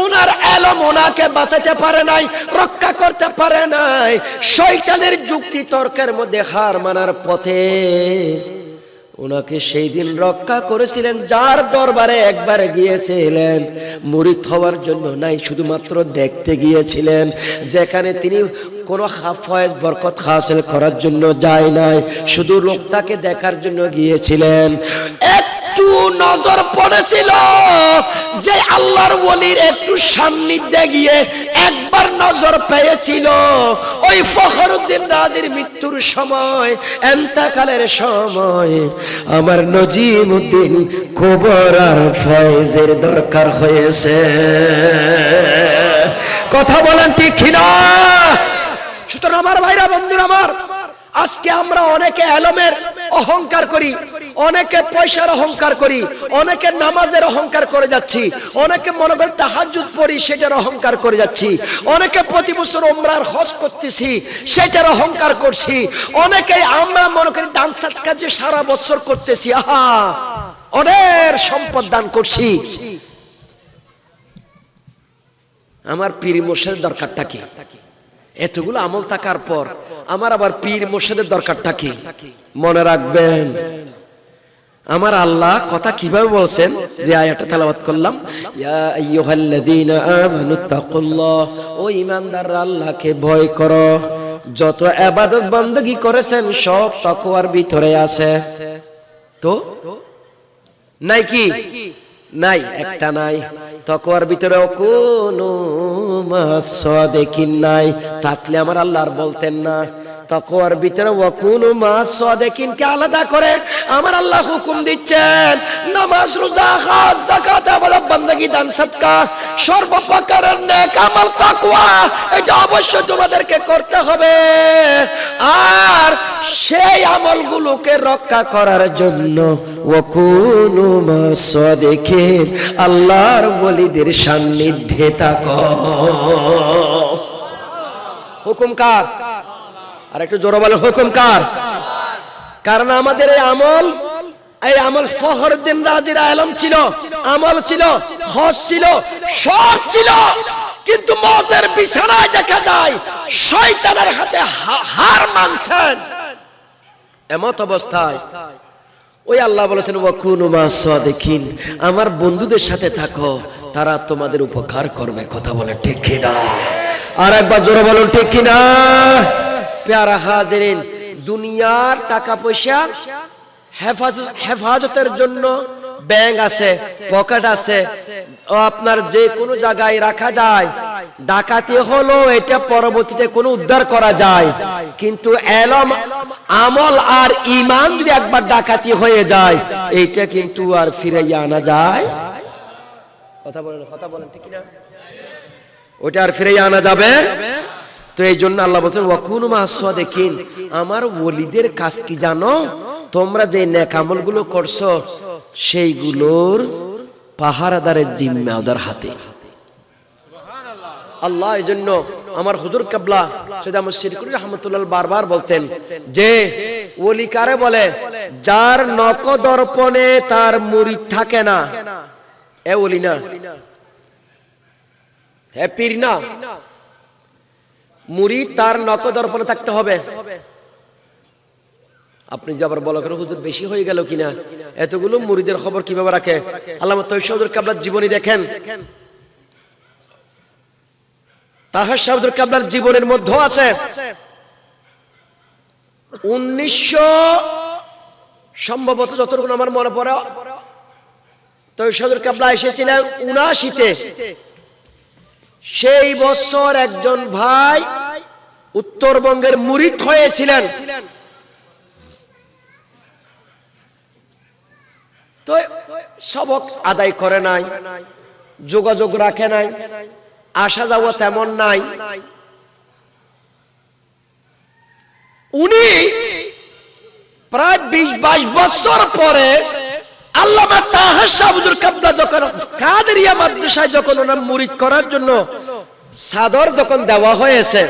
ওনার এলম ওনাকে বাঁচাতে পারে নাই, রক্ষা করতে পারে নাই। শয়তানের যুক্তি তর্কের মধ্যে হার মানার পথে ওনাকে সেই দিন রক্ষা করেছিলেন, যার দরবারে একবার গিয়েছিলেন মুরিদ হওয়ার জন্য নাই, শুধুমাত্র দেখতে গিয়েছিলেন। যেখানে তিনি কোনো ফয়েজ বরকত হাসিল করার জন্য যায় নাই, শুধু লোকটাকে দেখার জন্য গিয়েছিলেন। একটু নজর পড়েছিল যে আল্লাহর ওলির একটু সান্নিধ্যে গিয়ে একবার নজর পেয়েছিল। ওই ফখরুদ্দীন রাজির মৃত্যুর সময়, ইন্তেকালের সময় আমার নজিমউদ্দিন কুবরার ফয়েজের দরকার হয়েছে। কথা বলেন ঠিক কিনা? সুতরাং আমার ভাইরা বন্ধুরা আমার, আজকে আমরা অনেকে এলমের অহংকার করি, অনেকে পয়সার অহংকার করি, অনেকে নামাজের অহংকার করে যাচ্ছি, অনেকে মনে করি তাহাজ্জুদ পড়ি সেটার অহংকার করে যাচ্ছি, অনেকে প্রতি বছর উমরার হজ করতেছি সেটার অহংকার করছি, অনেকে আমরা মনে করি দান সাদকা যে সারা বছর করতেছি, আহা অনেক সম্পদ দান করছি। আমার পীর মুর্শিদের দরকারটা কি? এতগুলো আমল থাকার পর আমার আবার পীর মুর্শিদের দরকারটা কি? মনে রাখবেন আমার আল্লাহ কথা কিভাবে বলছেন, যে আয়াতটা তেলাওয়াত করলাম, ইয়া আইয়ুহাল্লাযীনা আমানুত্তাকুল্লাহ, ও ঈমানদাররা আল্লাহকে ভয় করো। যত ইবাদত বندگی করেছেন সব তাকওয়ার ভিতরে আছে। তো নাই কি? নাই, একটা নাই। তাকওয়ার ভিতরে কুনু মাস সাদিকিন নাই, থাকলে আমার আল্লাহ আর বলতেন না। তাকওয়ার ভিতরে ওয়াকুনু মাস সাদিকিনকে আলাদা করে আমার আল্লাহ হুকুম দিচ্ছেন, নামাজ রোজা হজ যাকাত ইবাদত বান্দাগি দান সদকা সর্বপ্রকারের নেক আমল তাকওয়া এটা অবশ্যই তোমাদেরকে করতে হবে। আর সেই আমলগুলোকে রক্ষা করার জন্য ওয়াকুনু মাস সাদিকিন আল্লাহর ওলিদের সান্নিধ্যে থাকো। হুকুম কার? আর একটু জোরে বলো, হুকুম কার? কারণ আমাদের এই আমল ফখরুদ্দিন রাজির আলম ছিল, আমল ছিল, হজ ছিল, সব ছিল, কিন্তু মওতের বিছানায় দেখা যায় শয়তানের হাতে হার মানছেন। এমত অবস্থায় ওই আল্লাহ বলেছেন ওয়াকুনু মাস সাদিকিন, আমার বন্ধুদের সাথে থাকো, তারা তোমাদের উপকার করবে। কথা বলে ঠিক কিনা? আর একবার জোরে বলুন ঠিক কিনা? প্যারা হাজিরিন, দুনিয়ার টাকা পয়সা হেফাজতের জন্য ব্যাংক আছে, পকেট আছে, আপনার যে কোনো জায়গায় রাখা যায়। ডাকাতি হলো এটা পরবর্তীতে কোনো উদ্ধার করা যায়, কিন্তু এলম আমল আর ঈমান যদি একবার ডাকাতি হয়ে যায় এইটা কিন্তু আর ফিরাইয়া আনা যায়। কথা বলেন ঠিক না? ওটা আর ফিরাইয়া আনা যাবে? তো এই জন্য আল্লাহ বলছেন ওয়াকুনু মাস সাদিকিন, আমার ওলিদের কাজ কি জানো? তোমরা যে নেক আমলগুলো করছো সেইগুলোর পাহারাদারের জিম্মা ওদের হাতে। আল্লাহ এই জন্য আমার হুজুর কিবলা সৈয়দ আহমদ শরীফুল্লাহ রাহমাতুল্লাহ বারবার বলতেন যে ওলি কারে বলে? যার নখদর্পণে তার মুরিদ থাকে না, এ ওলি না, হে পীর না। মুরিদ তার নখদর্পণে থাকতে হবে। আপনি যদি আবার বলো কেন হুজুর বেশি হয়ে গেল কিনা, এতগুলো মুরিদের খবর কিভাবে রাখে? আল্লামা তৈয়ব কাবলার জীবনী দেখেন, তাহার শাহুদুর কাবলার জীবনের মধ্যে আছে 1900 সম্ভবত যতটুকু আমার মনে পড়ে, তৈয়ব কাবলা এসেছিলেন 79-তে। সেই বছর একজন ভাই উত্তরবঙ্গের মুরিদ হয়েছিলেন। তো সবক আদায় করে নাই, যোগাযোগ রাখে নাই, আসা যাওয়া তেমন নাই। উনি প্রায় 20-22 বছর পরে আল্লামা তাহার শাহুদুর কাবলা যখন কাদেরিয়া মাদ্রাসায় যখন ওনার মুরিদ করার জন্য চাদর যখন দেওয়া হয়েছে,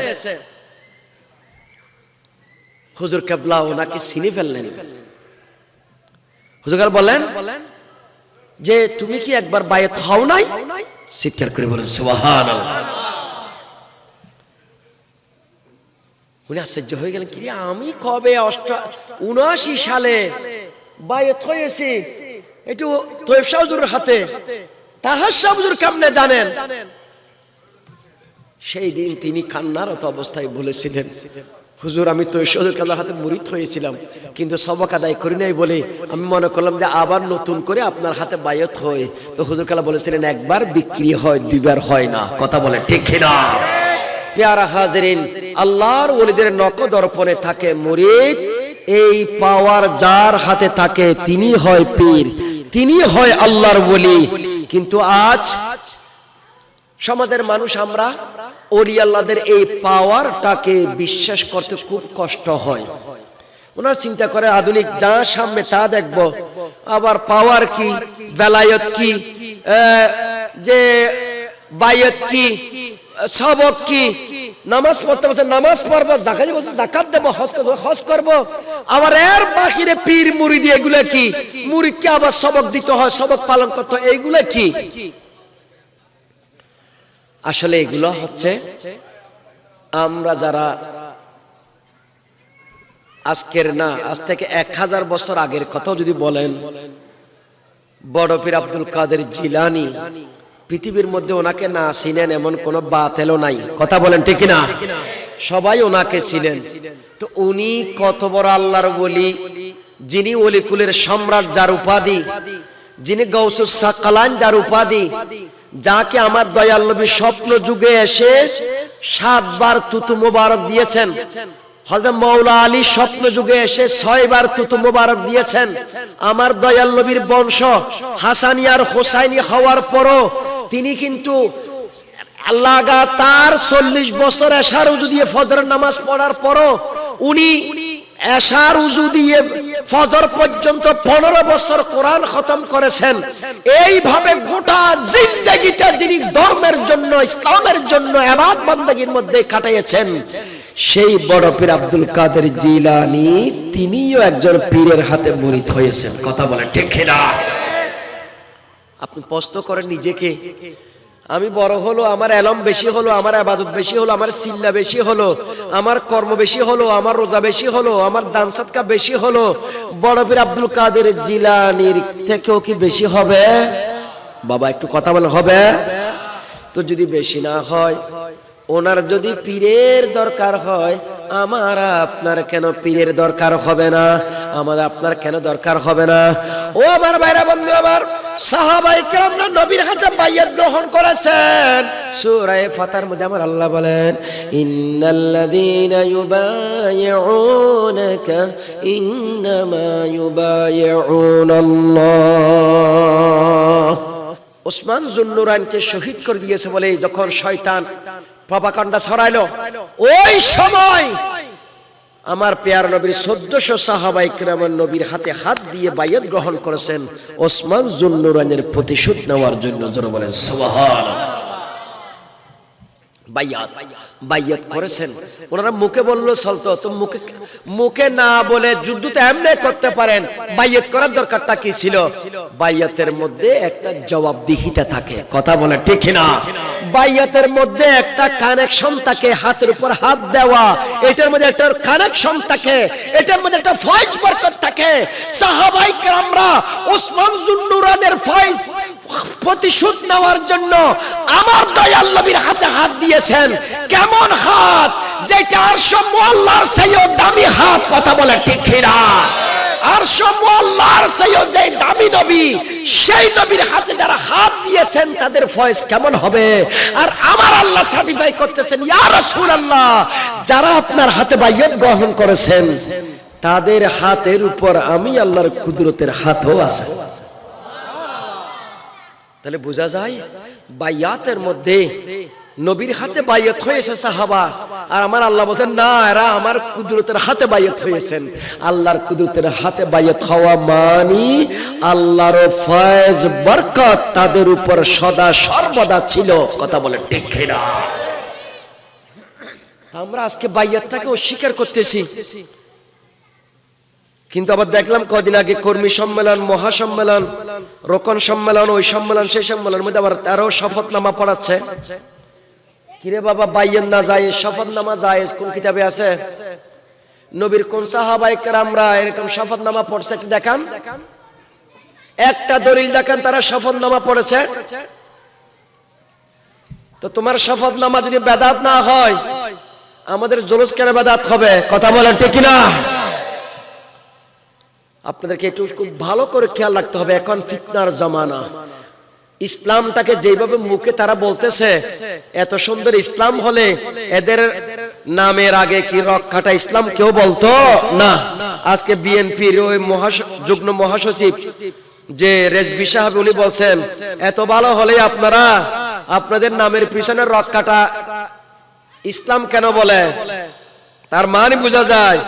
হুজুর কাবলা ওনাকে চিনে ফেললেন। হুজুর বলেন যে তুমি কি একবার বায়াত হও নাই? চিৎকার করে বলেন সুবহানাল্লাহ। উনি আশ্চর্য হয়ে গেলেন, কি আমি কবে 79 সালে বায়াত হয়েছি, একটু তৈয়ব শাহ হুজুরের হাতে। তাহার শাহ হুজুর কেমনে জানেন? সেই দিন তিনি কান্নারত অবস্থায় বলেছিলেন, হুজুর আমি তৈয়ব শাহ হুজুর কাবলার হাতে মুরিদ হয়েছিলাম, কিন্তু সবক আদায় করি নাই বলে আমি মনে করলাম যে আবার নতুন করে আপনার হাতে বায়াত হয়। তো হুজুর কাবলা বলেছিলেন একবার বিক্রি হয়, দুইবার হয় না। কথা বলে ঠিক কিনা? প্যারা হাজিরিন, আল্লাহর ওলিদের নখদর্পণে থাকে মুরিদ। এই পাওয়ার যার হাতে থাকে তিনি হয় পীর, তিনি হয় আল্লাহর ওলি। কিন্তু আজ সমাজের মানুষ আমরা ওলি আল্লাহদের এই পাওয়ারটাকে বিশ্বাস করতে খুব কষ্ট হয়। ওনারা চিন্তা করে আধুনিক যা সামনে তা দেখবো, আবার পাওয়ার কি, বেলায়েত কি, যে বায়াত কি, সবক কি, নামাজ পড়তে বলছে নামাজ পড়বো, যাকাত বলছে যাকাত দেবো, হজ করবো, আবার এর বাকিরে পীর মুরিদ এগুলা কি? মুরিদকে আবার সবক দিতে হয়, সবক পালন করতে হয়, এইগুলা কি? আসলে এগুলো হচ্ছে আমরা যারা আজকের না, আজ থেকে 1000 বছর আগের কথাও যদি বলেন, বড় পীর আব্দুল কাদের জিলানী, পৃথিবীর মধ্যে ওনাকে না চিনেন এমন কোন বাতেলও নাই। কথা বলেন ঠিক না? সবাই ওনাকে ছিলেন। তো উনি কত বড় আল্লাহর ওলি, যিনি ওলি কুলের সম্রাট, যার উপাধি, যিনি গাউসুস সাকালান, যার উপাধি, যাকে আমার দয়াল নবী স্বপ্ন যুগে এসে 7 বার তুতু মোবারক দিয়েছেন। হযরত মাওলা আলী স্বপ্ন যুগে এসে 6 বার তুতু মোবারক দিয়েছেন। আমার দয়াল নবীর বংশ হাসানি আর হোসাইনি হওয়ার পরও তিনি কিন্তু লাগাতার 40 বছর এশার উজু দিয়ে ফজরের নামাজ পড়ার পরও উনি এশার উজু দিয়ে ফজর পর্যন্ত 15 বছর কোরআন খতম করেছেন। এইভাবে গোটা জিন্দেগিটা যিনি ধর্মের জন্য, ইসলামের জন্য ইবাদত বান্দাগির মধ্যে কাটিয়েছেন, সেই বড় পীর আব্দুল কাদের জিলানী তিনিও একজন পীরের হাতে মুরিদ হয়েছেন। কথা বলে ঠিক কিনা? আপনি প্রশ্ন করেন নিজেকে, আমি বড় হলো, আমার এলম বেশি হলো, আমার ইবাদত বেশি হলো, আমার সিল্লা বেশি হলো, আমার কর্ম বেশি হলো, আমার রোজা বেশি হলো, আমার দান সাদকা বেশি হলো, বড় পীর আব্দুল কাদের জিলানীর থেকেও কি বেশি হবে? বাবা একটু কথা বলেন, হবে? তো যদি বেশি না হয়, ওনার যদি পীরের দরকার হয়, আমার আপনার কেন পীরের দরকার হবে না? আমার আপনার কেন দরকার হবে না? ও আমার ভাইরা, বন্ধু আমার, সাহাবায়ে কেরামরা নবীর হাতে বাইয়াত গ্রহণ করেছেন। সূরা ফাতার মধ্যে আমার আল্লাহ বলেন, ইন্নাল্লাযীনা ইউবাইউনাকা ইন্নামা ইউবাইউনাল্লাহ। ওসমান যুন্নুরাইনকে শহীদ করে দিয়েছে বলে যখন শয়তান প্রপাগান্ডা ছড়াইলো, ওই সময় আমার পেয়ার নবীর 1400 সাহাবায়ে কেরামের নবীর হাতে হাত দিয়ে বাইয়াত গ্রহণ করেছেন ওসমান যুন্নুরাইনের প্রতিশোধ নেওয়ার জন্য। জোরে বলেন সুবহানাল্লাহ। বাইয়াত করেছেন। ওনারা মুখে বললো চলতো, তো মুখে না বলে যুদ্ধ তো এমনি করতে পারেন, বাইয়াত করার দরকারটা কি ছিল? বাইয়াতের মধ্যে একটা জবাবদিহিতা থাকে। কথা বলে ঠিক না? বাইয়াতের মধ্যে একটা কানেকশন থাকে, হাতের উপর হাত দেওয়া, এটার মধ্যে একটা কানেকশন থাকে, এটার মধ্যে একটা ফয়েজ বরকত থাকে। সাহাবায়ে কেরামরা ওসমান যুন্নুরাইনের ফয়েজ প্রতিশোধ নেওয়ার জন্য আমার দয়াল নবীর হাতে হাত দিয়েছেন। কেমন হাত? যেটা আরশ মুআল্লার চেয়েও দামি হাত। কথা বলে ঠিক কিনা? আরশ মুআল্লার চেয়েও যে দামি নবী, সেই নবীর হাতে যারা হাত দিয়েছেন তাদের ফয়েজ কেমন হবে? আর আমার আল্লাহ সার্টিফাই করতেছেন, ইয়া রাসূলুল্লাহ, যারা আপনার হাতে বাইয়াত গ্রহণ করেছেন তাদের হাতের উপর আমি আল্লাহর কুদরতের হাতও আছে। তাহলে বোঝা যায় বাইয়াতের মধ্যে নবীর হাতে বাইয়াত হয়েছে সাহাবা, আর আমার আল্লাহ বলেন না, এরা আমার কুদরতের হাতে বাইয়াত হয়েছেন। আল্লাহর কুদরতের হাতে বাইয়াত হওয়া মানে আল্লাহর ফয়েজ বরকত তাদের উপর সদা সর্বদা ছিল। কথা বলেন ঠিক কিনা? আমরা আজকে বাইয়াতটাকে অস্বীকার করতেছি, কিন্তু আবার দেখলাম কদিন আগে কর্মী সম্মেলন, মহাসম্মেলন, রোকন সম্মেলন, ওই সম্মেলন সেই সম্মেলনের মধ্যে আবার তারও শপথনামা পড়াচ্ছে। কিরে বাবা, বাইয়াত না জায়েজ, শপথনামা জায়েজ কোন কিতাবে আছে? নবীর কোন সাহাবায়ে কেরামরা এরকম শপথনামা পড়ছে কি দেখান? একটা দলিল দেখান তারা শপথনামা পড়েছে। তো তোমার শপথনামা যদি বেদাত না হয়, আমাদের জুলুস কেন বেদাত হবে? কথা বলেন ঠিক কিনা? আপনাদেরকে একটু খুব ভালো করে খেয়াল রাখতে হবে, এখন ফিতনার জামানা। ইসলামটাকে যেভাবে মুখে তারা বলতেছে এত সুন্দর ইসলাম হলে এদের নামের আগে কি রক্ষাটা ইসলাম কেউ বলতো না। আজকে বিএনপির ওই যুগ্ম মহাসচিব যে রেজভী সাহেব, উনি বলছেন এত ভালো হলে আপনারা আপনাদের নামের পিছনে রক্ষাটা ইসলাম কেন বলে? তার মানে বোঝা যায়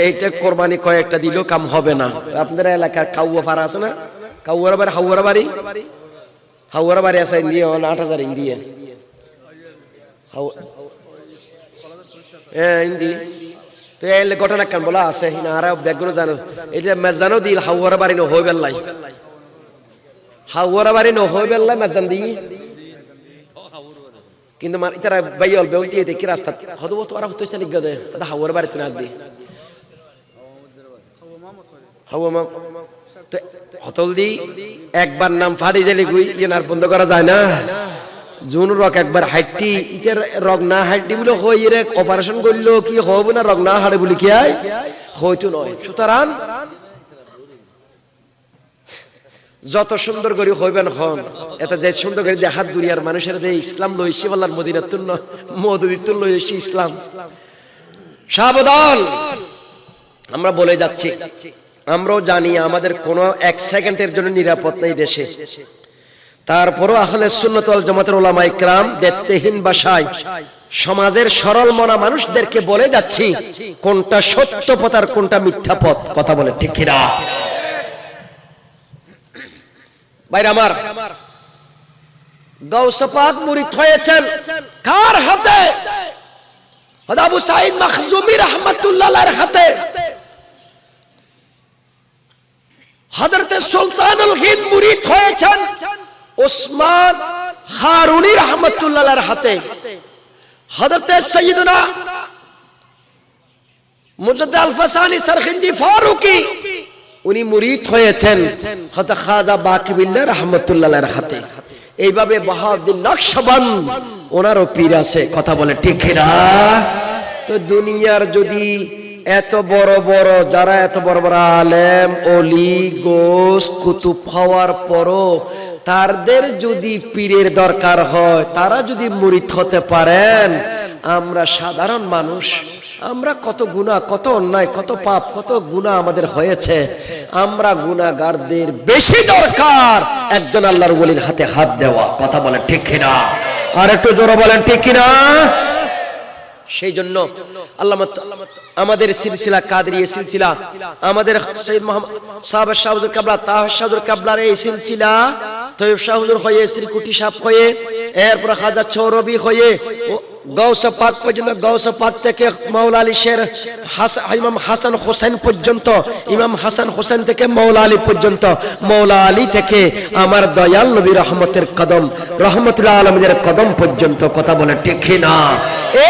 এইটা কোরবানি কয়েকটা দিলেও কাম হবে না। আপনাদের এলাকার কাউয়া ফাড়া আছে না? কাউয়ার বাড়ি, হাউয়ার বাড়ি, হাউয়ার বাড়ি আছে ইন্ডিয়া 8,000 ইন্ডিয়া, হ্যাঁ ইন্দি। তো এই ঘটনা কেন বলা আছে না? আর ব্যাগগুলো জানো, এই যে মেজানো দিল হাউয়ার বাড়ি ন হয়ে বেল্লাই, হাউয়ার বাড়ি ন হয়ে বেল্লাই মেজান দি, কিন্তু ইতারা বাইল বেলতি দেখি রাস্তা হদব তো আর হতো লিখ দে হাউয়ার বাড়ি তুই না দি হতল দি একবার নাম ফাড়ি জেলি গুই ইনার বন্ধ করা যায় না। জুন রক একবার হাইটি ইতের রগ না হাইটি বলে হই রে অপারেশন করলো কি হবো না, রগ না হাড়ে বলি কি হয়তো নয়। সুতরাং যত সুন্দর করে হইবেন হন, এটা যে সুন্দর করে দেখাত দুনিয়ার মানুষের যে ইসলাম লইছি আল্লাহর মদিনার তুল্য মওদুদির তুল্য লইছি ইসলাম। সাবধান, আমরা বলে যাচ্ছি, আমরাও জানি আমাদের কোনো এক সেকেন্ডের জন্য নিরাপদ নেই দেশে। তারপরও আহলে সুন্নাত ওয়াল জামাতের উলামায়ে কেরাম দ্ব্যর্থহীন ভাষায় সমাজের সরল মনা মানুষদেরকে বলে যাচ্ছি কোনটা সত্য পথ আর কোনটা মিথ্যা পথ। কথা বলে ঠিক কিনা? ভাইরা আমার, গাউসে পাক মুরিদ হয়েছেন কার হাতে? আবু সাঈদ মাখজুমি রাহমাতুল্লাহ আলাইহির হাতে। হযরতে সুলতানুল হিন্দ মুরিদ হয়েছেন ওসমান হারুনি রাহমাতুল্লাহ আলাইহির হাতে। হযরতে সাইয়্যিদুনা মুজাদ্দিদ আল-ফাসানি সারখিন্দি ফারুকি উনি মুরিদ হয়েছেন হযরত খাজা বাকিবিল্লাহ রাহমাতুল্লাহ আলাইহির হাতে। এইভাবে বাহাউদ্দিন নকশবন্দ ওনারও পীর আছে। কথা বলে ঠিক কিনা? তো দুনিয়ার যদি এত বড় বড় যারা এত বড় বড় আলেম ওলি গোস কুতুব হওয়ার পরও তাদের যদি পীরের দরকার হয়, তারা যদি মুরিদ হতে পারেন, আমরা সাধারণ মানুষ, আমরা কত গুনাহ, কত অন্যায়, কত পাপ, কত গুনাহ আমাদের হয়েছে। আমরা গুনাহগারদের বেশি দরকার একজন আল্লাহর ওলির হাতে হাত দেওয়া। কথা বলেন ঠিক কিনা? আর একটু জোরে বলেন ঠিক কিনা? সেই জন্য আল্লামা আমাদের সিলসিলা কাদরিয়া সিলসিলা, আমাদের সৈয়দ মোহাম্মদ সাহেব শাহ হুজুর কাবলা তাহের শাহ হুজুর কাবলার এই সিলসিলা তৈয়ব শাহ হুজুর হয়ে, শ্রীকুটি সাহেব হয়ে, এরপর খাজা চৌরবি হয়ে গাউসে পাক পর্যন্ত, গাউসে পাক থেকে মাওলা আলী শের ইমাম হাসান হোসেন পর্যন্ত, ইমাম হাসান হোসেন থেকে মাওলা আলী পর্যন্ত, মাওলা আলী থেকে আমার দয়াল নবী রহমতের কদম রহমতুল্লাহ আলমীর কদম পর্যন্ত। কথা বলে ঠিক কিনা?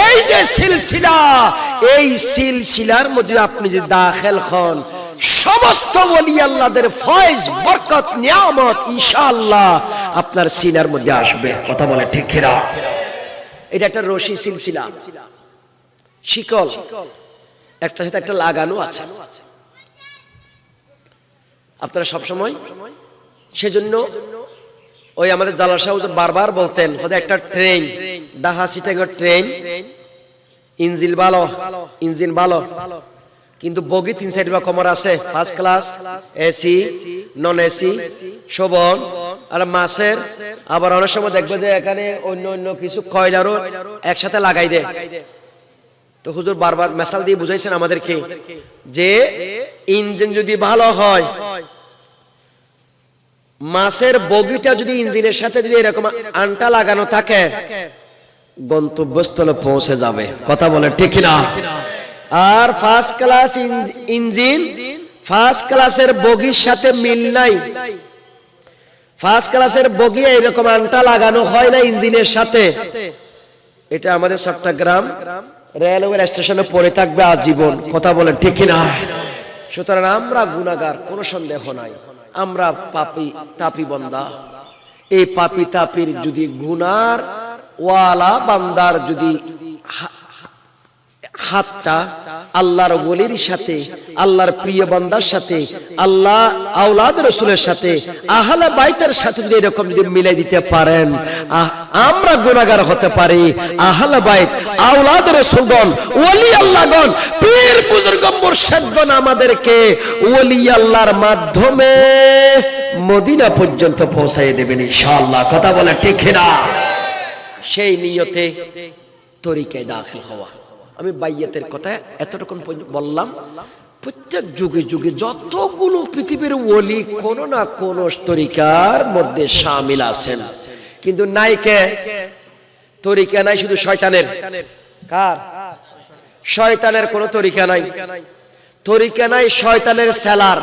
এই যে সিলসিলা, এই সিলসিলার মধ্যে আপনি যদি দাখিল হন, সমস্ত ওলি আল্লাহদের ফয়েজ বরকত নিয়ামত ইনশাআল্লাহ আপনার সিনার মধ্যে আসবে। কথা বলে ঠিক কিনা? এটা একটা রশি সিলসিলা, শিকল একটার সাথে একটা লাগানো আছে আপনারা সবসময়। সেজন্য ওই আমাদের জালাল শাহ বারবার বলতেন, একটা ট্রেন ডাহা সিটাঙ্গের ট্রেন, ইঞ্জিন ভালো, ইঞ্জিন ভালো, কিন্তু বগি 3-4 রকমের আছে, first class, AC, non AC, শোভন আর মাসের। আবার অনেক সময় দেখবে যে এখানে অন্য অন্য কিছু কয়লারও একসাথে লাগাই দেয়। তো হুজুর বারবার মেসাল দিয়ে বুঝাইছেন আমাদেরকে যে ইঞ্জিন যদি ভালো হয়, মাসের বগিটা যদি ইঞ্জিনের সাথে যদি এরকম আনটা লাগানো থাকে, গন্তব্যস্থলে পৌঁছে যাবে। কথা বলে ঠিক কিনা? আর ফার্স্ট ক্লাস ইঞ্জিন ফার্স্ট ক্লাসের বগির সাথে মিল নাই। ফার্স্ট ক্লাসের বগি এরকম আনটা লাগানো হয় না ইঞ্জিনের সাথে। এটা আমাদের চট্টগ্রাম রেলওয়ে স্টেশনে পড়ে থাকবে আজীবন। কথা বলেন ঠিক কিনা? সুতরাং আমরা গুনাহগার, কোনো সন্দেহ নাই। আমরা পাপী তাপী বান্দা। এই পাপী তাপীর যদি গুনার ওয়ালা বান্দার যদি হাতটা আল্লাহর ওলির সাথে, আল্লাহর প্রিয় বান্দার সাথে, আল্লাহ আওলাদ রাসূলের সাথে, আহলে বাইতের সাথে যদি এরকম যদি মিলাই দিতে পারেন, আমরা গুনাহগার হতে পারি। আহলে বাইত, আওলাদ রাসূলগণ, ওলি আল্লাহগণ, পীর বুজুর্গ মুর্শিদগণ আমাদেরকে ওলি আল্লাহর মাধ্যমে মদিনা পর্যন্ত পৌঁছায় দেবেন ইনশাআল্লাহ। কথা বলে ঠিক না? সেই নিয়তে তরিকায় দাখিল হওয়া। আমি বাইয়াতের কথা এতটুকু বললাম। প্রত্যেক যুগে যুগে যতগুলো পৃথিবীর ওলি কোন না কোন তরিকার মধ্যে শামিল আছেন, কিন্তু নাই কে তরিকা নাই শুধু শয়তানের। কার? শয়তানের কোন তরিকা নাই, তরিকা নাই শয়তানের সেলার।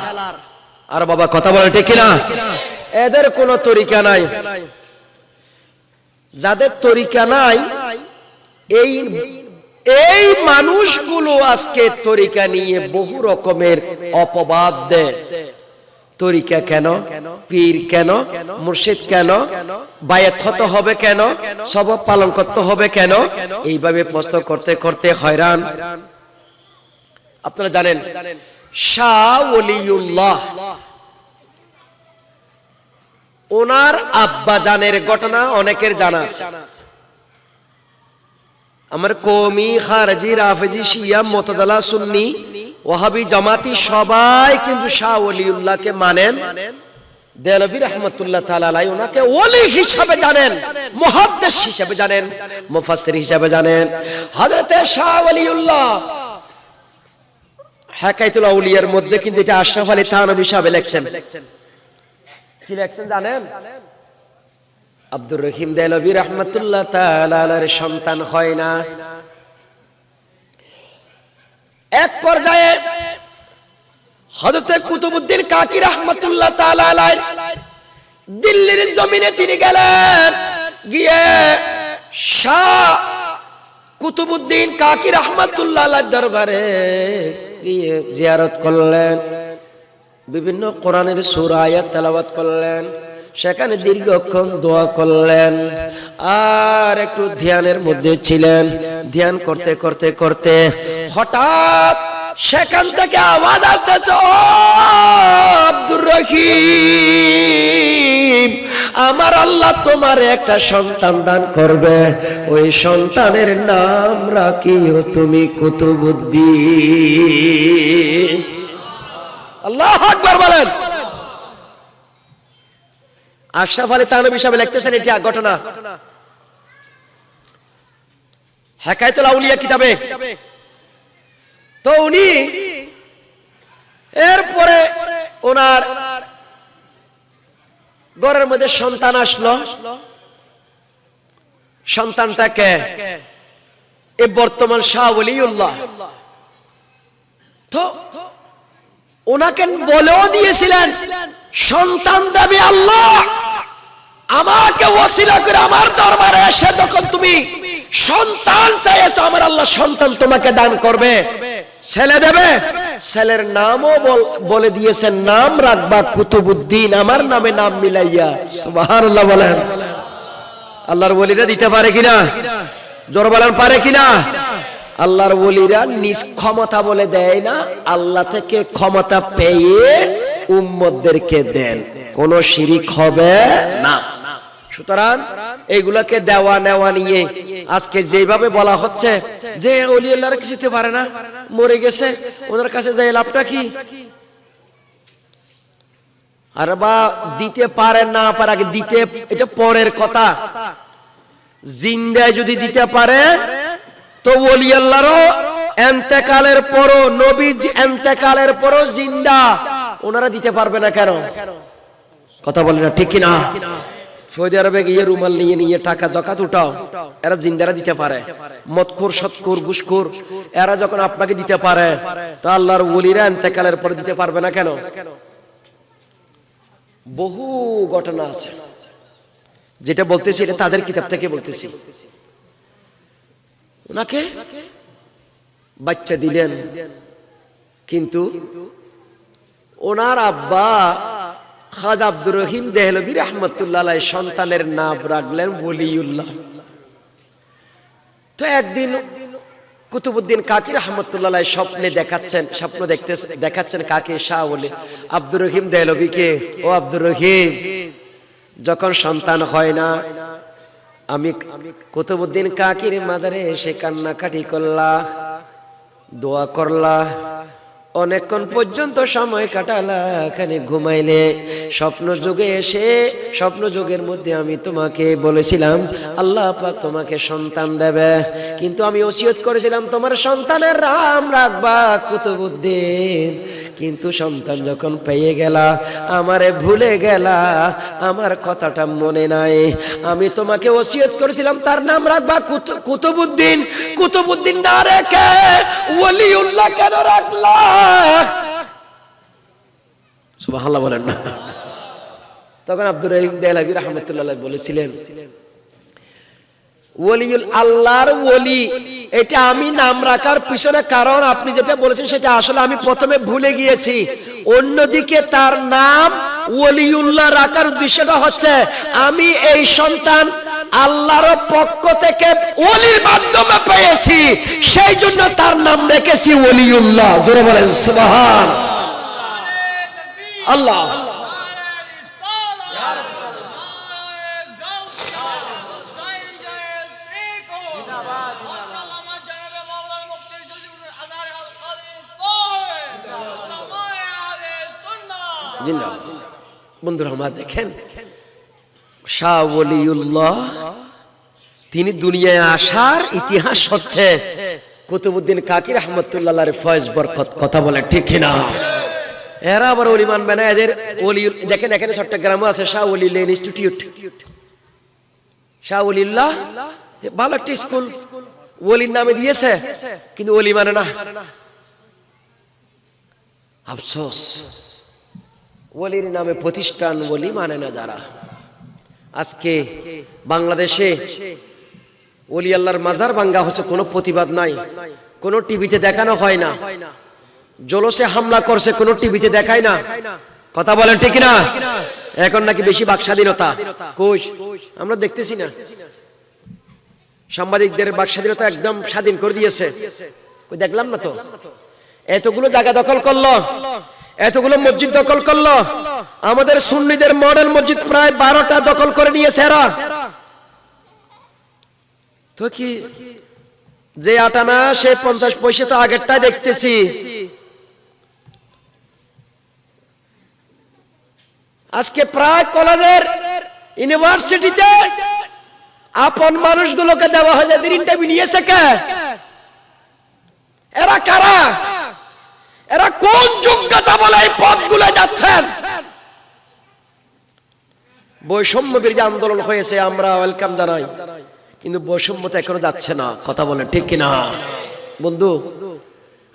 আর বাবা কথা বলে ঠিক কিনা? এদের কোন তরিকা নাই। যাদের তরিকা নাই, এই মানুষগুলো আজকে তরিকা নিয়ে বহু রকমের অপবাদ দেয়। তরিকা কেন, পীর কেন, মুর্শিদ কেন, বায়াত হতে হবে কেন, সবব পালন করতে হবে কেন, এইভাবে প্রশ্ন করতে করতে হয়রান। আপনারা জানেন শাহ ওলিউল্লাহ ওনার আব্বা জানের ঘটনা অনেকের জানা আছে। আমার কওমি, খারজি, রাফেজি, শিয়া, মুতাজিলা, সুন্নি, ওয়াহাবি, জামাতি সবাই কিন্তু শাহ ওলিউল্লাহকে মানেন। দেহলভী রাহমাতুল্লাহ তাআলা আলাইহি ওনাকে ওলি হিসাবে জানেন, মুহাদ্দিস হিসাবে জানেন, মুফাসসির হিসাবে জানেন। হযরতে শাহ ওলিউল্লাহ হাকায়াতুল আউলিয়ার মধ্যে কিন্তু এটা আশরাফ আলী থানভী সাহেব লিখছেন। কি লিখছেন জানেন? আব্দুর রহিম দেহলভী রাহমাতুল্লাহ তাআলা আলাইহির সন্তান হয় না। এক পর্যায়ে হযরতে কুতুবউদ্দিন কাকি রাহমাতুল্লাহ তাআলা আলাইহি দিল্লির জমিনে তিনি গেলেন, গিয়ে শাহ কুতুবউদ্দিন কাকি রাহমাতুল্লাহ আলাইহির দরবারে গিয়ে জিয়ারত করলেন, বিভিন্ন কোরআনের সূরা আয়াত তেলাওয়াত করলেন, সেখানে দীর্ঘক্ষণ দোয়া করলেন, আর একটু ধ্যানের মধ্যে ছিলেন। ধ্যান করতে করতে করতে হঠাৎ সেখান থেকে আওয়াজ আসতেছে, ও আব্দুর রহিম, আমার আল্লাহ তোমার একটা সন্তান দান করবে, ওই সন্তানের নাম রাখিও তুমি কুতুবউদ্দিন। আল্লাহু আকবার বলেন। আশরাফ আলী থানভী সাহেব লিখতেছেন এটি ঘটনা হাকায়াতুল আউলিয়া কিতাবে। তো উনি এরপরে ওনার ঘরের মধ্যে সন্তান আসলো। সন্তানটাকে এই বর্তমান শাহ ওলিউল্লাহ। তো ওনাকে বলেও দিয়েছিলেন, সন্তান দেবে আল্লাহ, আমাকে ওসিলা করে আমার দরবারে এসে যখন তুমি সন্তান চাইছো, আমার আল্লাহ সন্তান তোমাকে দান করবে, ছেলে দেবে। ছেলের নামও বলে দিয়েছেন, নাম রাখবা কুতুবউদ্দিন, আমার নামে নাম মিলাইয়া। সুবহানাল্লাহ বলেন। আল্লাহর ওলিরা দিতে পারে কিনা? জোর বলেন, পারে কিনা? আল্লাহর ওলিরা নিজ ক্ষমতা বলে দেয় না, আল্লাহ থেকে ক্ষমতা পেয়ে উম্মতদেরকে দেন, কোন শিরিক হবে না। সুতরাং এইগুলাকে দেওয়া নেওয়া নিয়ে আজকে যেভাবে বলা হচ্ছে যে ওলি আল্লাহর কিছু দিতে পারে না, মরে গেছে, ওনার কাছে যাই লাভটা কি? আর বা দিতে পারে না পারে, আগে দিতে, এটা পরের কথা। জিন্দায় যদি দিতে পারে তো ওলি আল্লাহরও ইন্তেকালের পরও, নবীর ইন্তেকালের পরও জিন্দা ওনারা দিতে পারবে না কেন? কথা বলে না, ঠিক কিনা? সৌদি আরবে গিয়ে রুমাল নিয়ে নিয়ে টাকা যাকাত উঠাও, এরা জিন্দারা দিতে পারে। মদখোর, সৎখোর, ঘুষখোর এরা যখন আপনাকে দিতে পারে, তো আল্লাহর ওলিরা ইন্তেকালের পরে দিতে পারবে না কেন? বহু ঘটনা আছে, যেটা বলতেছি এটা তাদের কিতাব থেকে বলতেছি। ওনাকে বাচ্চা দিলেন, কিন্তু ওনার আব্বা খাজা আব্দুর রহিম দেহলভী রাহমাতুল্লাহ আলাইহি সন্তানের নাম রাখলেন ওলিউল্লাহ। তো একদিন কুতুবউদ্দিন কাকি রাহমাতুল্লাহ আলাইহি স্বপ্নে দেখাচ্ছেন কাকি শাহ ওলি আব্দুর রহিম দেহলভীকে, ও আব্দুর রহিম, যখন সন্তান হয় না, আমি কুতুবউদ্দিন কাকির মাজারে এসে কান্নাকাটি করলা, দোয়া করলা, অনেকক্ষণ পর্যন্ত সময় কাটালা, এখানে ঘুমাইলে, স্বপ্ন যুগে এসে স্বপ্ন যুগের মধ্যে আমি তোমাকে বলেছিলাম আল্লাহ পাক তোমাকে সন্তান দেবে, কিন্তু আমি ওসিয়ত করেছিলাম তোমার সন্তানের নাম রাখবা কুতুবউদ্দিন, কিন্তু সন্তান যখন পেয়ে গেলা আমারে ভুলে গেলা, আমার কথাটা মনে নাই। আমি তোমাকে ওসিয়ত করেছিলাম তার নাম রাখবা কুতুবউদ্দিন, কুতুবউদ্দিন না রেখে ওলিউল্লাহ কেন রাখলা? সুবহানাল্লাহ বলেন না। তখন আব্দুর রহিম দেহলভী রাহমাতুল্লাহ আলাইহি বলেছিলেন, ওলিউল আল্লাহর ওলি, এটা আমি নাম রাখার পিছনে কারণ আপনি যেটা বলেছেন সেটা আসলে আমি প্রথমে ভুলে গিয়েছি। অন্যদিকে তার নাম ওলিউল্লাহ রাখার উদ্দেশ্যটা হচ্ছে আমি এই সন্তান আল্লাহর পক্ষ থেকে ওলির মাধ্যমে পেয়েছি, সেই জন্য তার নাম রেখেছি ওলিউল্লাহ। জোরে বলেন সুবহান আল্লাহ। জিন্দাবাদ। বন্ধুরা আমার দেখেন, শাহ ওলিউল্লাহ তিনি দুনিয়ায় আসার ইতিহাস হচ্ছে কুতুবউদ্দিন কাকি রাহমাতুল্লাহ আলাইহির ফয়েজ বরকত। কথা বলে ঠিক কিনা? এরা আবার ওলি মানবে না, এদের ওলি দেখেন এখানে চট্টগ্রামে আছে শাহ ওলিউল্লাহ ইনস্টিটিউট। শাহ ওলিউল্লাহ ভালো একটা স্কুল ওলির নামে দিয়েছে, কিন্তু ওলি মানে না। আফসোস, ওলির নামে প্রতিষ্ঠান ওলি মানে না যারা। আজকে বাংলাদেশে ওলি আল্লাহর মাজার ভাঙ্গা হচ্ছে, কোনো প্রতিবাদ নাই, কোনো টিভিতে দেখানো হয় না। জলসে হামলা করছে, কোনো টিভিতে দেখায় না। কথা বলেন ঠিক না? এখন নাকি বেশি বাক স্বাধীনতা, কোচ আমরা দেখতেছি না। সাংবাদিকদের বাক স্বাধীনতা একদম স্বাধীন করে দিয়েছে, দেখলাম না তো। এতগুলো জায়গা দখল করলো, এতগুলো মসজিদ দখল করলো, আমাদের সুন্নিদের মডেল মসজিদ প্রায় 12টা দখল করে নিয়েছে এরা। তো কি যে আটানা সে 50 পয়সা তো আগেরটাই দেখতেছি। আজকে প্রায় কলেজের ইউনিভার্সিটিতে আপন মানুষগুলোকে দেওয়া হয়েছে, ইন্টারভিউ নিয়েছে কে? এরা কারা? এরা কোন যোগ্যতা বলে এই পদগুলো যাচ্ছেন? বৈষম্য বিরোধী আন্দোলন হয়েছে, আমরা ওয়েলকাম জানাই, কিন্তু বৈষম্য তো এখনো যাচ্ছে না। কথা বলেন ঠিক কিনা? বন্ধু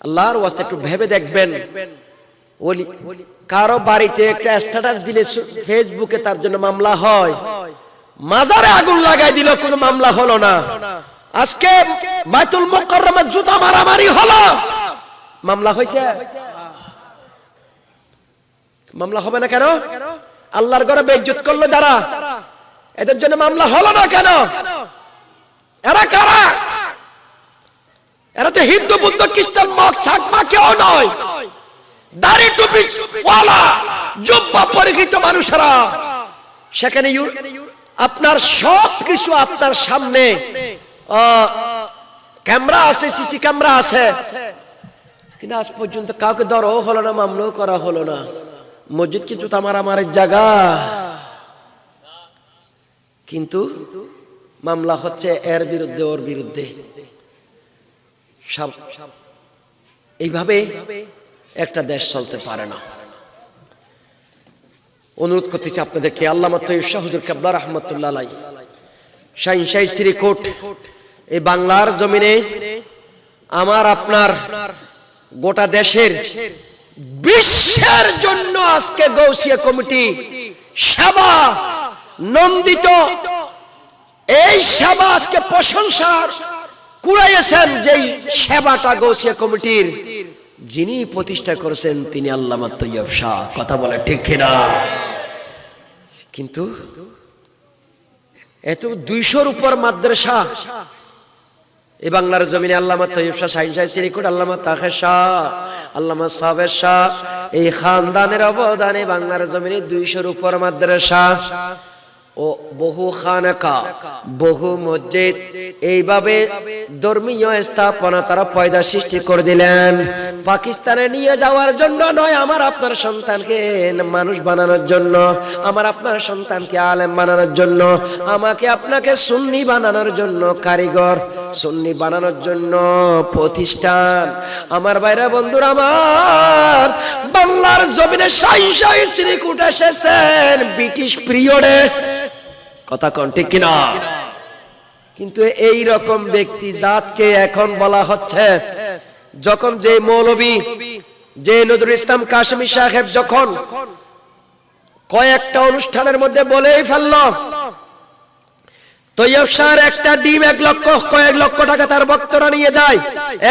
আল্লাহর ওয়াস্তে একটু ভেবে দেখবেন, ওলি কারো বাড়িতে একটা স্ট্যাটাস দিলে ফেসবুকে তার জন্য মামলা হয়, মাজারে আগুন লাগাই দিল কোনো মামলা হলো না। আজকে বাইতুল মুকাররমে জুতা মারামারি হলো, মামলা হয়েছে? মামলা হবে না কেন? আল্লাহর ঘরে বেইজ্জত করলো যারা, এদের জন্য মামলা হলো না কেন? এরা কারা? এরা তো হিন্দু বুদ্ধ খ্রিস্টান মগ ছাকমা কেউ নয়, দাড়ি টুপি ওয়ালা জুব্বা পরিহিত মানুষেরা। সেখানে আপনার সব কিছু আপনার সামনে, ক্যামেরা আছে, সিসি ক্যামেরা আছে, কিন্তু আজ পর্যন্ত কাউকে ধরাও হলো না, মামলাও করা হলো না। মসজিদ কি জুতা মারামারির জায়গা? কিন্তু মামলা হচ্ছে এর বিরুদ্ধে, ওর বিরুদ্ধে। এইভাবে একটা দেশ চলতে পারে না। অনুরোধ করতেছি আপনাদেরকে, আল্লামা তৈয়ব শাহ হুজুর কিবলা রাহমাতুল্লাহ আলাইহি শাহিনশাহী শ্রীকোট এই বাংলার জমিনে আমার আপনার গোটা দেশের বিশ্বের জন্য আজকে গৌসিয়া কমিটি সেবা নন্দিত, এই সেবা আজকে প্রশংসার কুড়াইয়েছেন। যেই সেবাটা গৌসিয়া কমিটির যিনি প্রতিষ্ঠা করেছেন তিনি আল্লামা তৈয়ব শাহ। কথা বলে ঠিক কিনা? কিন্তু এত 200-র উপর মাদ্রাসা এই বাংলার জমিনে আল্লামা তৈয়ব শাহ, শাহিনশাহী শ্রীকোট, আল্লামা তাহের শাহ, আল্লামা সাবের শাহ, এই খানদানের অবদানে বাংলার জমিনে 200-র উপর মাদ্রাসা ও বহু খানকা, বহু মসজিদ, এইভাবে ধর্মীয় স্থাপনা তারা পয়দা সৃষ্টি করে দিলেন। পাকিস্তানে নিয়ে যাওয়ার জন্য নয়, আমার আপনার সন্তানকে মানুষ বানানোর জন্য, আমার আপনার সন্তানকে আলেম বানানোর জন্য, আমাকে আপনাকে সুন্নি বানানোর জন্য কারিগর, সুন্নি বানানোর জন্য প্রতিষ্ঠান। আমার ভাইরা বন্ধুরা আমার, বাংলার জমিনে শাহিনশাহী শ্রীকোট এসেছেন ব্রিটিশ পিরিয়ডে। কথা কোন ঠিক কিনা? কিন্তু এই রকম ব্যক্তি জাতকে এখন বলা হচ্ছে, যখন যে মৌলবী, যে নজরুল ইসলাম কাশেমী সাহেব যখন কয়েকটা অনুষ্ঠানের মধ্যে বলেই ফেলল, তৈয়ব শাহর একটা ডিম কয়েক লক্ষ টাকা তার ভক্তরা নিয়ে যায়,